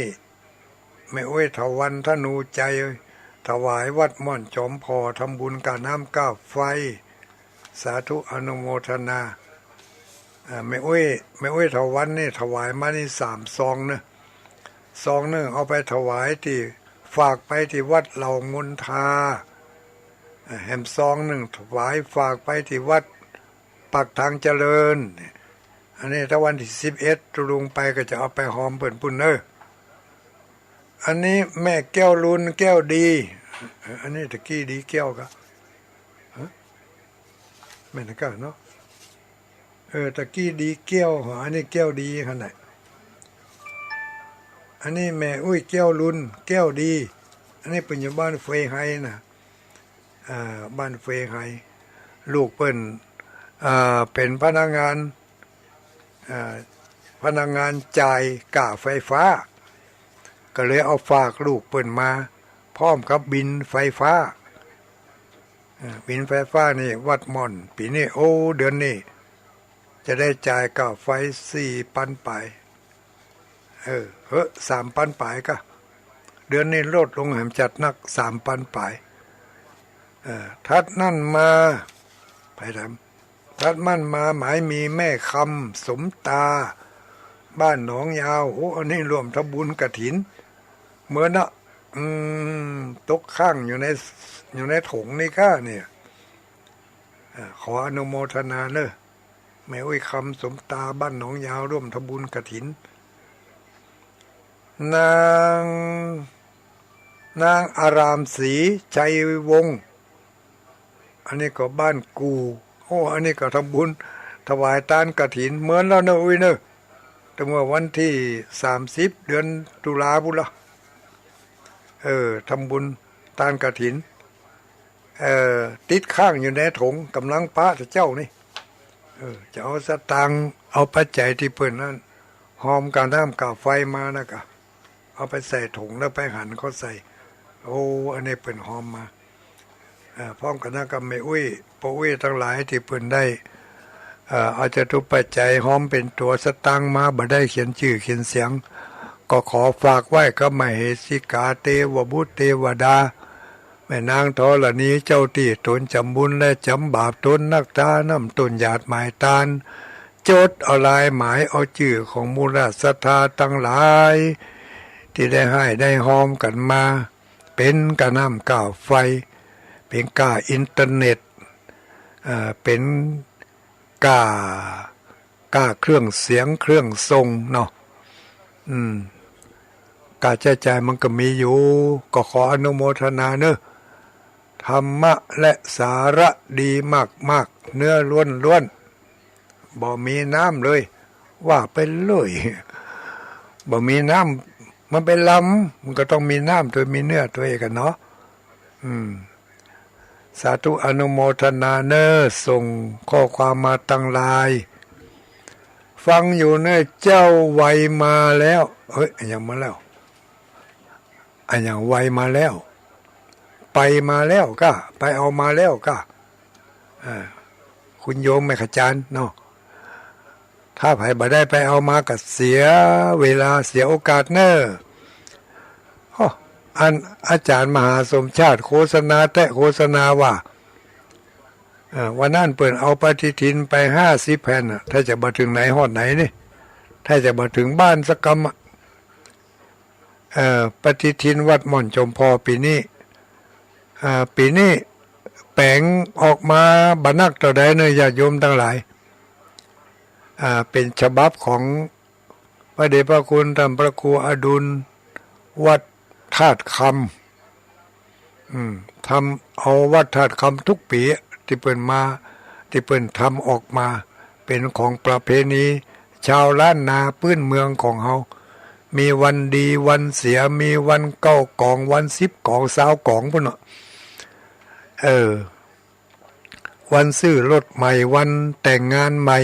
แม่อ้วยถวันธนูใจถวายวัดม่อนจอมพอทำบุญกาน้ำก้าไฟสาธุอนุโมทนาแม่อ้วยถวันนี่ถวายมานี่3 ซองเนอะซองหนึ่งเอาไปถวายที่ฝากไปที่วัดเหล่ามนทาแฮมซองหนึ่งถวายฝากไปที่วัดปักทางเจริญอันนี้ถ้าวันที่11ตุลงไปก็จะเอาไปหอมเปิ่นปุ่นเนอะอันนี้แม่แก้วลุนแก้วดีอันนี้ตะกี้ดีแก้วก็แม่นก็เนาะตะกี้ดีแก้วอันนี้แก้วดีขนาดอันนี้แม่อุ้ยแก้วลุนแก้วดีอันนี้เป็นอยู่บ้านเฟยไฮนะบ้านเฟยไฮลูกเปิ้นเป็นพนักงานจ่ายก่าไฟฟ้าก็เลยเอาฝากลูกเปิ้นมาพร้อมกับบินไฟฟ้าบินไฟฟ้านี่วัดม่อนปีนี้โอ้เดือนนี้จะได้จ่ายก่าไฟ4,000ไป3,000ไปก็เดือนนี้ลดลงแหมจัดนัก3,000ไปทัดนั่นมาไปทำทัดมั่นมาหมายมีแม่คำสมตาบ้านหนองยาวโอ้อันนี้รวมทำบุญกฐินเหมือนนะตกข้างอยู่ในถุงนี่ก็เนี่ยขออนุโมทนาเนอะแม่อุ้ยคำสมตาบ้านหนองยาวร่วมทำบุญกฐินนางอารามศรีชัยวงศ์อันนี้ก็บ้านกูโอ้อันนี้ก็ทำบุญถวายทานกฐินเหมือนแล้วเนอะอุ้ยเนอะแต่เมื่อวันที่30เดือนตุลาบุญละทำบุญทานกฐินติดข้างอยู่ในถุงกำลังพระเจ้านี่จะเอาสตางค์เอาปัจจัยที่เพิ่นนั้นหอมกาน้ำกาไฟมานะกะเอาไปใส่ถุงแล้วไปหั่นเขาใส่โอ้อันนี้เพิ่นหอมมาพร้อมกันนะกับแม่อุ้ยป้าอุ้ยทั้งหลายที่เพิ่นได้เอาจตุปัจจัยหอมเป็นตัวสตางค์มาบ่ได้เขียนชื่อเขียนเสียงก็ขอฝากไว้กับมเหสิกาเทวบุตรเทวดาแม่นางธรณีเจ้าที่ตนจำบุญและจำบาปตนนักทานำตนหยาดหมายตานจดเอาลายหมายเอาชื่อของมูลศรัทธาทั้งหลายที่ได้ให้ได้หอมกันมาเป็นกระน้ำก่าไฟเป็นก่าอินเทอร์เน็ตเป็นก่าเครื่องเสียงเครื่องทรงเนาะการใช้จ่ายมันก็มีอยู่ก็ขออนุโมทนาเนอะธรรมะและสาระดีมากเนื้อล้วนบ่มีน้ำเลยว่าไปเลยบ่มีน้ำมันเป็นลำมันก็ต้องมีน้ำตัวมีเนื้อตัวเองกันเนาะสาธุอนุโมทนาเนอะส่งข้อความมาตั้งไลน์ฟังอยู่เนอะเจ้าไวมาแล้วยังมาแล้วอย่างไวมาแล้วไปมาแล้วก็ไปเอามาแล้วก็คุณโยมแม่ขจารย์เนาะถ้าไผบ่ได้ไปเอามาก็เสียเวลาเสียโอกาสเนอะอาจารย์มหาสมชาติโฆษณาว่าวันนั้นเปิดเอาปฏิทินไป50 แผ่นถ้าจะมาถึงไหนฮอดไหนนี่ถ้าจะมาถึงบ้านสักกำปฏิทินวัดม่อนจมพอปีนี้แปลงออกมาบรรนักต่อใดเนยญาติโยมทั้งหลายเป็นฉบับของพระเดชพระคุณท่านพระครูอดุลวัดธาตุคำทำเอาวัดธาตุคำทุกปีที่เปิ่นทำออกมาเป็นของประเพณีชาวล้านนาพื้นเมืองของเฮามีวันดีวันเสียมีวัน9 กองวัน10 กอง20 กองพุ่นเนาะวันซื้อรถใหม่วันแต่งงานใหม่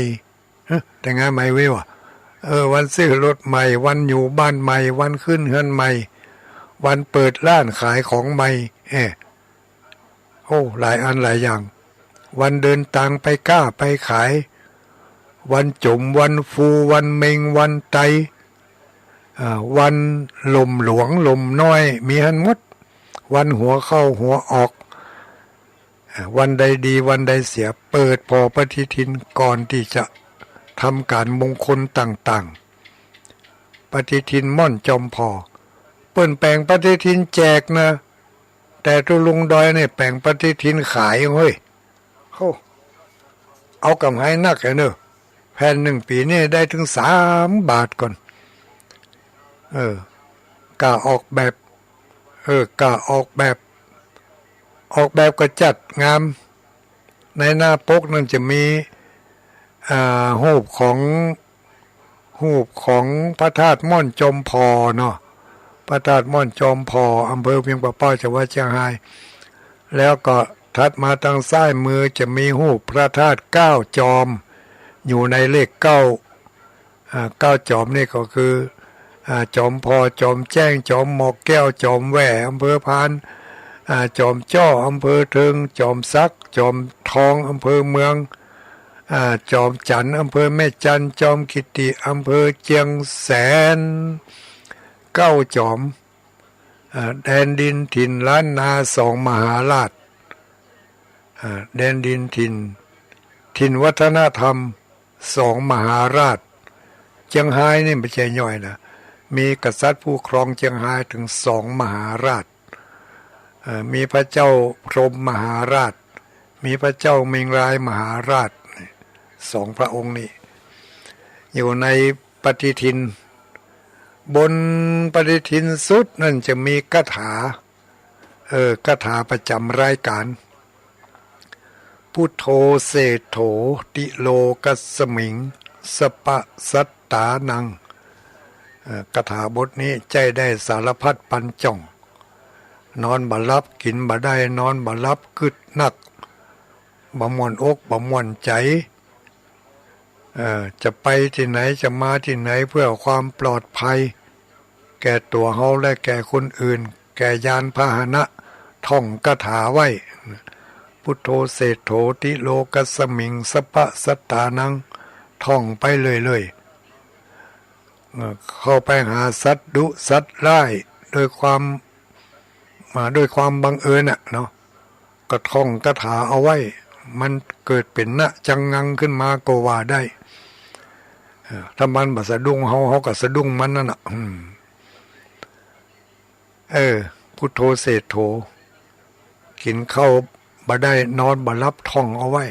แต่งงานใหม่เว้ยวะวันซื้อรถใหม่วันอยู่บ้านใหม่วันขึ้นเฮือนใหม่วันเปิดร้านขายของใหม่หลายอันหลายอย่างวันเดินทางไปก้าไปขายวันจมวันฟูวันเมงวันไต วันลมหลวงลมน้อยมีหันหมดวันหัวเข้าหัวออกวันใดดีวันใดเสียเปิดพอปฏิทินก่อนที่จะทำการมงคลต่างๆปฏิทินม่อนจอมพอเปิ้นแปลงปฏิทินแจกนะแต่ตุลุงดอยเนี่ยแปลงปฏิทินขายเฮ้ยเอากำไรนักเนอะแผ่นหนึ่งปีนี่ได้ถึง3 บาทก่อนกล้าออกแบบกล้าออกแบบก็จัดงามในหน้าปกนั่นจะมีรูปของพระธาตุม่อนจอมพอเนาะพระธาตุม่อนจอมพออำเภอเวียงป่าป้าจังหวัดเชียงรายแล้วก็ถัดมาทางซ้ายมือจะมีรูปพระธาตุ9 จอมอยู่ในเลข9จอมนี่ก็คือจอมพอจอมแจ้งจอมหมอกแก้วจอมแหวอำเภอพานจอมจ้ออำเภอเทิงจอมซักจอมทองอำเภอเมืองจอมจันทร์อำเภอแม่จันทร์จอมกิติอำเภอเจียงแสน9 จอมแดนดินถิ่นล้านนา2 มหาราชแดนดินถิ่นวัฒนธรรม2 มหาราชเจียงไฮ้นี่ไม่ใช่ย่อยนะมีกษัตริย์ผู้ครองเจียงไฮ้ถึง2 มหาราชมีพระเจ้าพรหมมหาราชมีพระเจ้าเมงรายมหาราช2 พระองค์นี้อยู่ในปฏิทินบนปฏิทินสุดนั่นจะมีคาถาคาถาประจำรายการพุทโธเศโถติโลกัสสมิงสปะสัตตานังคาถาบทนี้ใจได้สารพัดปันจ่องนอนบ่หลับกินบ่ได้นอนบ่หลับกึดนักบ่ม่วนอกบ่ม่วนใจจะไปที่ไหนจะมาที่ไหนเพื่อความปลอดภัยแก่ตัวเฮาและแก่คนอื่นแก่ยานพาหนะท่องคาถาไว้พุทโธเศโถติโลกัสสมิงสปะสัตตานังท่องไปเลยเข้าไปหาสัตว์ดุสัตว์ร้ายโดยความบังเอิญเนาะก็ท่องคาถาเอาไว้มันเกิดเป็นณจังงังขึ้นมาก็ว่าได้ถ้ามันบ่สะดุ้งเฮาก็สะดุ้งมันนั่นน่ะพุทโธเศโถกินข้าวบ่ได้นอนบ่หลับท่องเอาไว้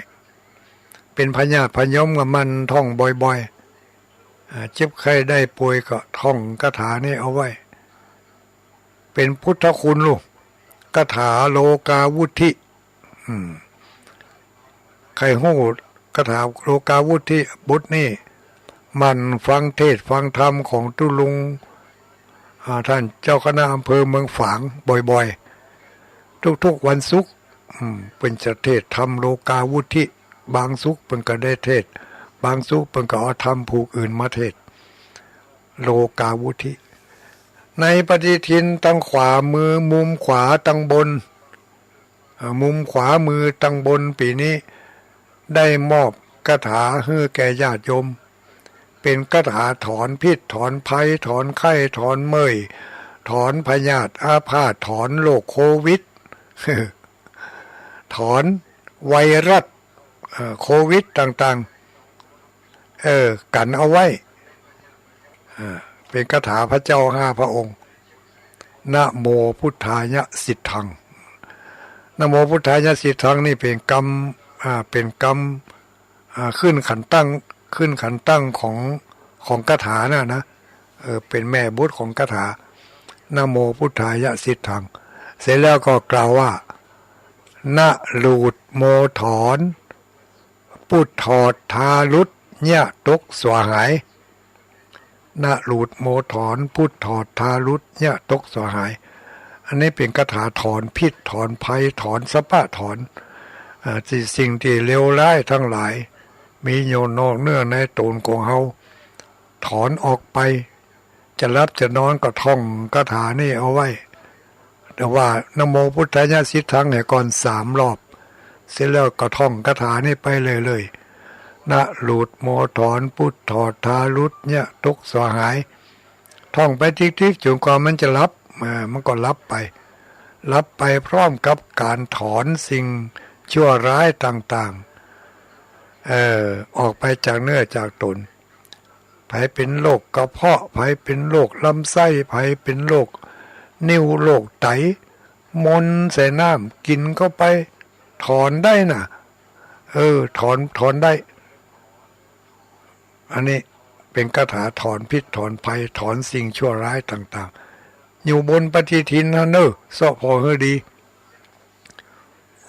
เป็นพญาพยมกับมันท่องบ่อยๆเจ็บไข้ได้ป่วยก็ท่องคาถานี้เอาไว้เป็นพุทธคุณลูกคาถาโลกาวุธิใครฮู้คาถาโลกาวุธิบุตรนี่มันฟังเทศฟังธรรมของตุลุงท่านเจ้าคณะอำเภอเมืองฝางบ่อยๆทุกๆวันศุกร์เป็นจะเทศธรรมโลกาวุธิบางศุกร์เป็นก็ได้เทศบางศุกร์เป็นก็เอาธรรมผูกอื่นมาเทศโลกาวุธิในปฏิทินตั้งขวามือมุมขวาตั้งบนมุมขวามือตั้งบนปีนี้ได้มอบคาถาให้แก่ญาติโยมเป็นคาถาถอนพิษถอนภัยถอนไข้ถอนเมื่อยถอนพยาธิอาพาธถอนโรคโควิดถอนไวรัสโควิดต่างๆกันเอาไว้เป็นคาถาพระเจ้า5 พระองค์นะโมพุทธายะสิทธังนะโมพุทธายะสิทธังนี่เป็นกรรมขึ้นขันตั้งของคาถานะเป็นแม่บทของคาถานะโมพุทธายะสิทธังเสร็จแล้วก็กล่าวว่านะลูดโมถอนพุทถอดทาลุดเนี่ยตกสวหายนะลูดโมถอนพุทถอดทาลุดเนี่ยตกสวหายอันนี้เป็นคาถาถอนพิษถอนภัยถอนสปะถอนสิ่งที่เลวร้ายทั้งหลายมีอยู่นอกเนื้อในตนของเฮาถอนออกไปจะรับจะนอนก็ท่องคาถานี่เอาไว้แต่ว่านะโมพุทธายะสิทธังเนี่ยก่อน3 รอบเสร็จแล้วก็ท่องคาถานี่ไปเลยนะหลุดโมถอนพุทธถอดทารุดเนี่ยตกสหาย ท่องไปทิกๆจนกว่ามันจะรับมันก็รับไปพร้อมกับการถอนสิ่งชั่วร้ายต่างๆออกไปจากเนื้อจากตนไผเป็นโรคกระเพาะไผเป็นโรคลำไส้ไผเป็นโรคนิ่วโรคไตมนใส่น้ำกินเข้าไปถอนได้น่ะถอนได้อันนี้เป็นคาถาถอนพิษถอนภัยถอนสิ่งชั่วร้ายต่างๆอยู่บนปฏิทินฮะเนอสอพอเฮดี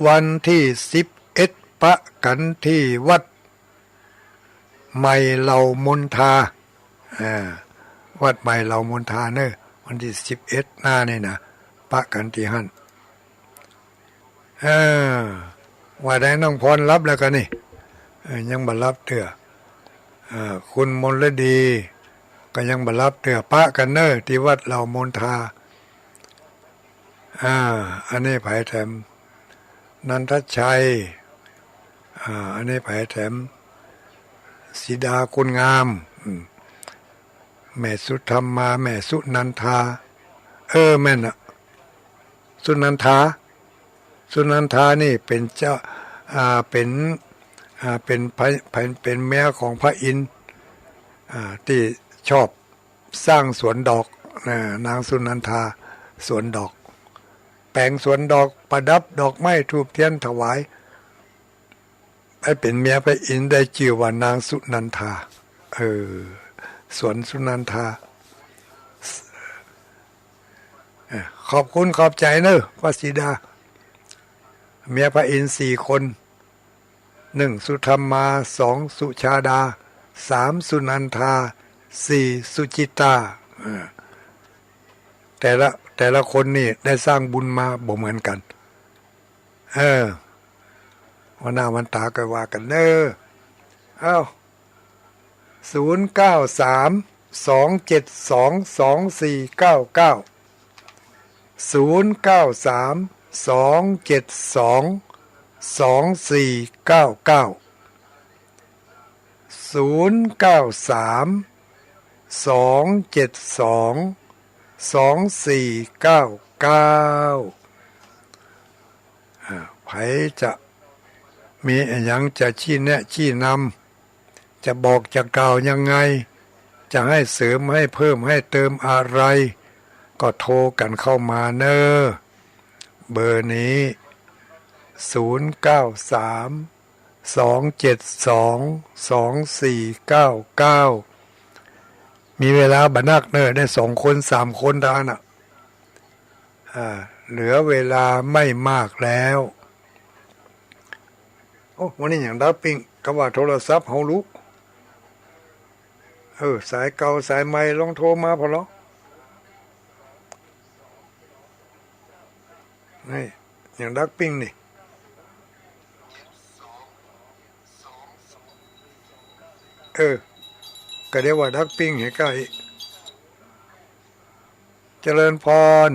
วันที่11ปะกันที่วัดใหม่เหล่ามนทาวัดใหม่เหล่ามนทาเนอวันที่11หน้านี่นะปะกันที่หั่นว่าได้น้องพรรับแล้วกันนี่ยังบ่รับเถื่อคุณมนฤดีก็ยังบ่รับเถื่อปะกันเนอที่วัดเหล่ามนทาอันนี้ไผแถมนันทชัยอันนี้ไผแถมสีดาคุณงามแม่สุธรรมาแม่สุนันทาแม่น่ะสุนันทานี่เป็นเจ้าเป็นแม่ของพระอินทร์ที่ชอบสร้างสวนดอกนางสุนันทาสวนดอกแปลงสวนดอกประดับดอกไม้ธูปเทียนถวายไปเป็นเมียพระอินทร์ได้ชื่อว่านางสุนันทาสวนสุนันทาขอบคุณขอบใจเนอะพระสีดาเมียพระอินทร์4 คน1สุธรรมา2สุชาดา3สุนันทา4สุจิตาแต่ละคนนี่ได้สร้างบุญมาบ่เหมือนกันวันหน้าวันตาก็ว่ากันเนอะไผจะมีอย่างจะชี้แนะชี้นำจะบอกจะกล่าวยังไงจะให้เสริมให้เพิ่มให้เติมอะไรก็โทรกันเข้ามาเนอะเบอร์นี้0932722499มีเวลาบันนักเนอะได้2 คน3 คนได้น่ะเหลือเวลาไม่มากแล้ววันนี้อย่างดับปิ้งก็ว่าโทรศัพท์เฮาลุกสายเก่าสายใหม่ลองโทรมาพอแล้วนี่อย่างดักปิ้งนี่ก็เรียกว่าดักปิ้งให้ใกล้เจริญพร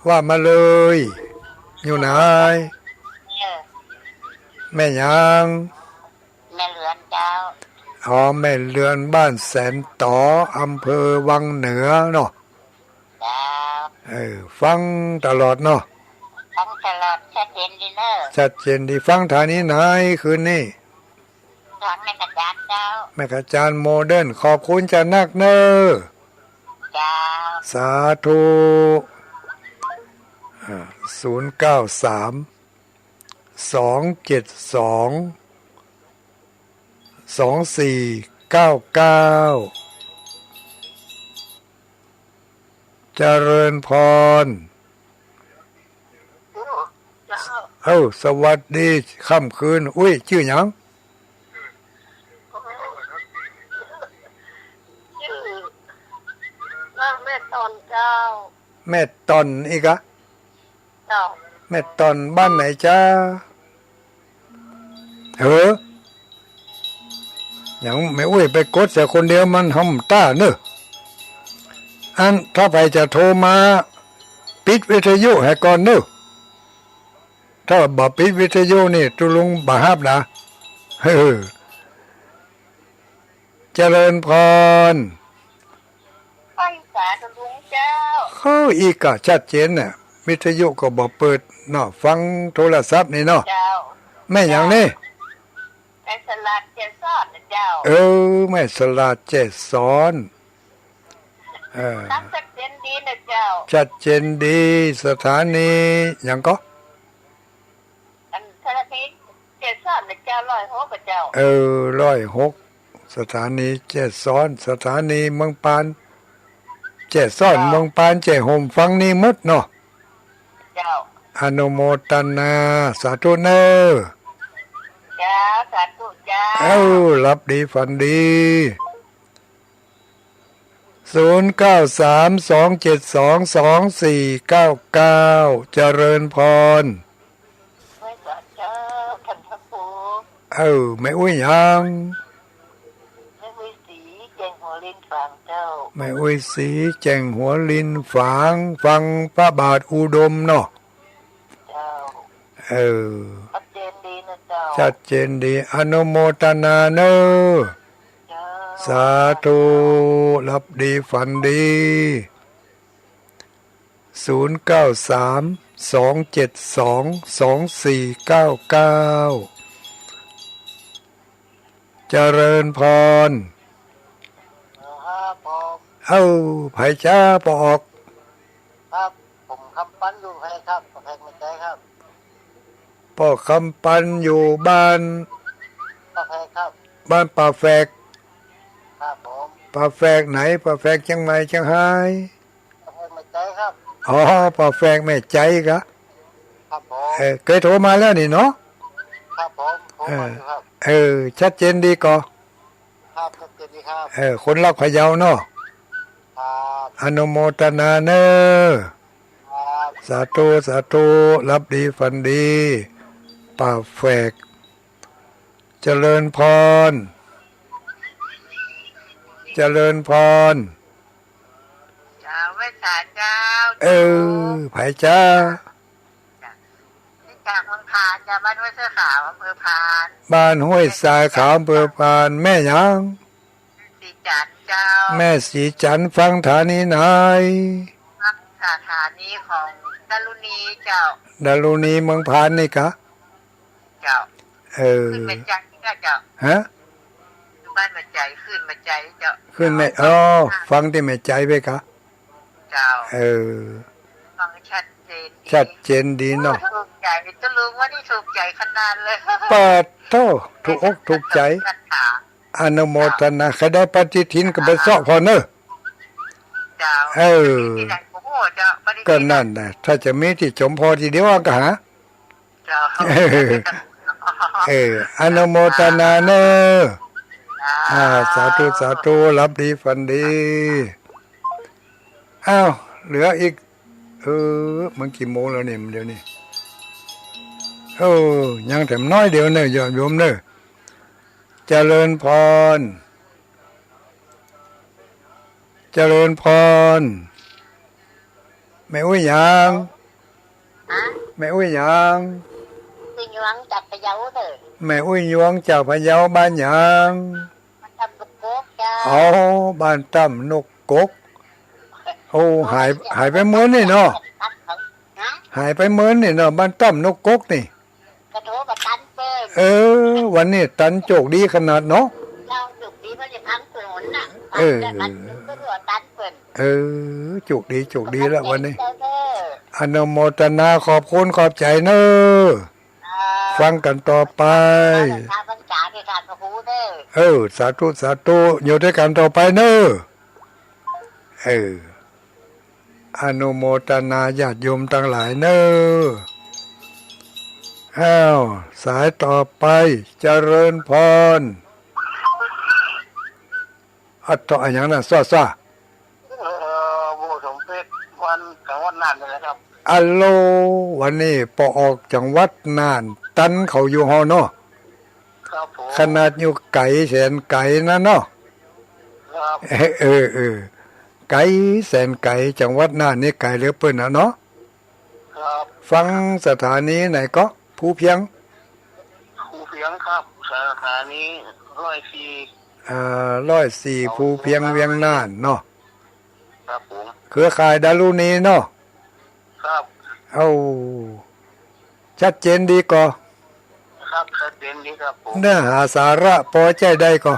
ว่ามาเลยอยู่ไหนแม่ยังแม่เลือนเจ้าแม่เรือนบ้านแสนต่ออำเภอวังเหนือเนาะเจ้าฟังตลอดเนาะฟังตลอดชัดเจนดีเนอะชัดเจนดีฟังทางนี้ไหนคืนนี้ฟังแม่กระจานเจ้าแม่กระจานโมเดิร์นขอบคุณจะนักเนอเจ้าสาธุ093-272-2499เจริญพรสวัสดีค่ำคืนชื่อหยังแม่ตอนเจ้าแม่ตอนอีกอะเจ้าแม่ตอนบ้านไหนจ้าอย่างแม่ไปกดแต่คนเดียวมันหำต้าเนอะถ้าไปจะโทรมาปิดวิทยุให้ก่อนเนอะถ้าบ่ปิดวิทยุนี่ตุลุงบ่ฮับนะ เจริญพร ไปสาธุลุงเจ้า เข้าอีกก็ชัดเจนน่ะวิทยุก็บอกเปิดเนาะฟังโทรศัพท์นี่เนาะ เจ้า แม่อย่างนี้ ในสลัดเจสอดนะเจ้า แม่สลาดเจสอนตั้งแต่เจนดีนะเจ้า ชัดเจนดีสถานีอย่างก็ อันสลัดนี้เจสอดนะเจ้า106กับเจ้า 106สถานีเจสอนสถานีเมืองปานเจสอนเมืองปานเจโฮมฟังนี่หมดเนาะ เจ้า อนุโมทนาสาธุเนอ เจ้าสาธุเจ้า รับดีฝันดี0932722499เจริญพร ไว้ก่อนเจ้าท่านพระครู ไม่อุ้ยยัง ไม่มีสีเจงหัวลิ้นฟังเจ้า ไม่อุ้ยสีแจ่งหัวลินฝางฟังพระบาทอุดมเนาะ เจ้า ชั ชัดเจนดีนะเจ้า ชัดเจนดีอนุโมทนาเนอ เจ้า สาธุรับดีฝันดี0932722499เจริญพร ครับผม ไผจ้าปอก ครับผมคำปั้นอยู่ให้ครับแพงไม่ใจครับ ปอกคำปันอยู่บ้าน ก็แพงครับ บ้านป่าแฝก ครับผม ป่าแฝกไหนป่าแฝกเชียงใหม่เชียงราย ก็แพงไม่ใจครับ ป่าแฝกแม่ใจกะ ครับผม เคยโทรมาแล้วนี่เนาะ ครับผมผมมาอยู่ครับ ชัดเจนดีก่อ ครับชัดเจนดีครับ คนรักพะเยาเนาะ ครับ อนุโมทนาเนอ ครับ สาธุสาธุรับดีฝันดีป่าแฝกเจริญพร เจริญพร เจ้าเวสาเจ้า ไผจ้า นี่จากเมืองพานจะบ้านห้วยเสื้อขาวอำเภอพาน บ้านห้วยทรายขาวอำเภอพานแม่หยัง สีจันทร์เจ้า แม่สีจันทร์ฟังฐานีไหน พักสถานีของดารุณีเจ้า ดารุณีเมืองพานนี่กะ เจ้า ขึ้น อ มาใจก็เจ้า ฮะ อยู่บ้านมาใจขึ้นมาใจเจ้า ขึ้นแม่ฟังที่แม่ใจไปกะ เจ้า ฟังชัดเจน ชัดเจนดีเนาะ ถูกใจจะรู้ว่านี่ถูกใจขนาดเลย เปิดโตถูกอกถูกใจ คาถา อนุโมทนาใครได้ปฏิทินก็ไปเสาะพอเนอะ เจ้า ที่ไหนโอ้โหเจ้าปฏิทิ ก็นั่นนะถ้าจะมีที่ชมพอทีเดียวก็หา เจ้า อนุโมทนาเนอะสาธุสาธุรับดีฝันดีเหลืออีกมันกี่โมงแล้วเนี่ยเดี๋ยวนี้ยังแถมน้อยเดียวเนอะโยมเนอะเจริญพร เจริญพรแม่อุ้ยยังแม่อุ้ยยัง สิงหวังจัดไปเย้าเลย แม่อุ้ยยวงจากพะเยาบ้านยัง มันทำกระโปงเจ้า บ้านตั้มนกกกหายไปเหมือนนี่เนาะหายไปเหมือนนี่เนาะบ้านตั้มนกกกนี่ กระโถกระตันเปิ้ล วันนี้ตันโจกดีขนาดเนาะ เราจุกดีมันจะพังถนนน่ะมันก็รัวตันเปิ้ล โจกดีแล้ววันนี้ เจ้าเด้อ อนุโมทนาขอบคุณขอบใจเนอะฟังกันต่อไป ทางภาษาที่การกระพูเด้อ สาธุสาธุอยู่ด้วยกันต่อไปเนอะอนุโมทนาญาติโยมทั้งหลายเนอะสายต่อไปเจริญพรต่ออย่างนั้นซ่า บูสมเพชรวันกลางวันนั่นเลยครับ อัลโลวันนี้ปออกจังหวัดน่านตันเขาอยู่ฮอเนาะ ครับผม ขนาดอยู่ไก่แสนไก่นะเนาะ ครับ ไก่แสนไก่จังหวัดน่านนี่ไก่เหลือเปิ้นนะเนาะ ครับ ฟังสถานีไหนก็ผู้เพียง ครูเพียงครับสาขานี้104 104ภูเพียงเวียงน่านเนาะ ครับผม เครือข่ายดารุณีเนาะ ครับ เอาชัดเจนดีก่อ ครับชัดเจนดีครับผม เนื้อหาสาระพอใจได้ก่อ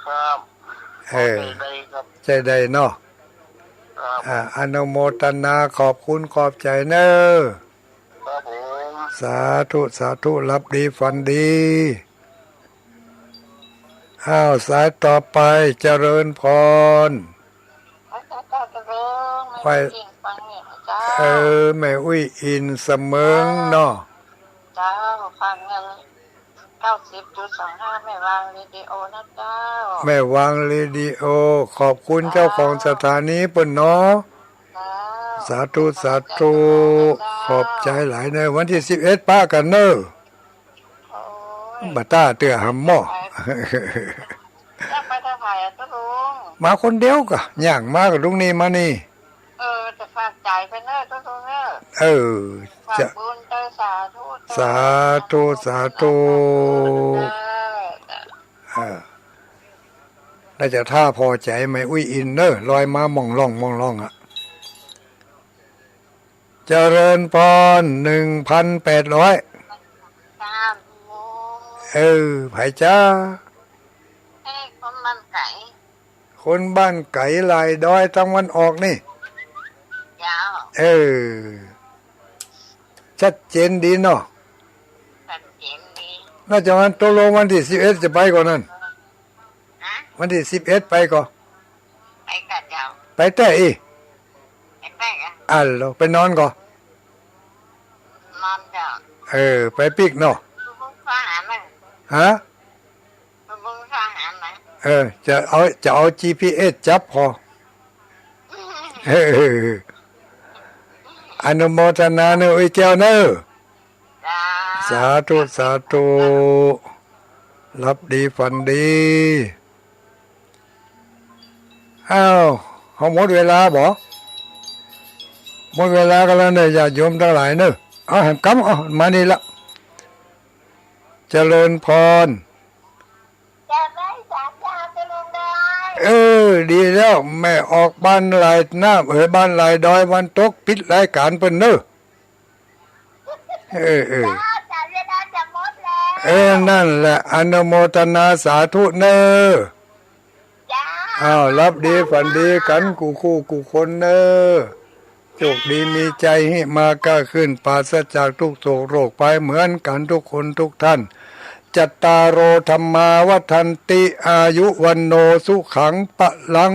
ครับ ได้ครับ ใจได้เนาะ ครับ อนุโมทนาขอบคุณขอบใจเนอ ครับผม สาธุสาธุรับดีฝันดีอ้าวสายต่อไปเจริญพร พระเจ้าจะเริ่ม ไป ไม่จริงฟังเนี่ยเจ้า แม่อุ้ยอินเสมิงเนาะ เจ้าฟังเงิน90.25ไม่วางวิดีโอนะเจ้า แม่วางเรดิโอขอบคุณเจ้าของสถานีเปิ้นเนาะ เจ้า สาธุสาธุขอบใจหลายเนอวันที่11ป้ากันเนอ โอ้ย บัตต้าเตือหำหม้อ จะไปทางไหนอะตุลุง มาคนเดียวกะย่างมากับลุงนี่มานี่ จะฝากใจายไปเนอะตุลุงเนอะ ฝาก จะ บุญเตอสาธุ สาธุสาธุแล้วจะท่าพอใจไหมอุ้ยอินเนอร์ลอยมามองล่องอ่ะเจริญพร1,800ตามโม ไผ่จ้า ให้คนมันไก่ คนบ้านไก่ลายดอยตะวันออกนี่ ยาว ชัดเจนดีเนาะ ตัดเจนดี น่าจะวันตกลงวันที่11จะไปก่อนนั่น นะ วันที่11ไปก่อน ไปกัดยาว ไปแต่อี ไปแป้งอะ เหรอไปนอนก่อน นอนเจ้า ไปปิกเนาะ บุ้งฟ้าหามั้ง ฮะ บุ้งฟ้าหามั้ง จะเอา GPS จับพออนุโมทนาเนอะไอ้แก้วเนอะ จ้า สาธุสาธุรับดีฝันดีอ้าวเขาหมดเวลาบ่หมดเวลากันแล้วเนี่ยญาติโยมทั้งหลายเนอะเอาแหมกำเอามานี่ละเจริญพร จะได้สามยาวจะลงได้ ดีแล้วแม่ออกบ้านหลายหน้าบ้านหลายดอยวันตกปิดรายการเปิ้นเนอะจ้าจะเวลาจะหมดแล้ว นั่นแหละอนุโมทนาสาธุเนอะ จ้า อ้าวรับดีฝันดีกันกูคู่กูคนเนอะโชคดีมีใจให้มาก้าขึ้นปราศจากทุกโศกโรคไปเหมือนกันทุกคนทุกท่านจัตตารโอธรรมาวัฏันติอายุวันโนสุขังปะลัง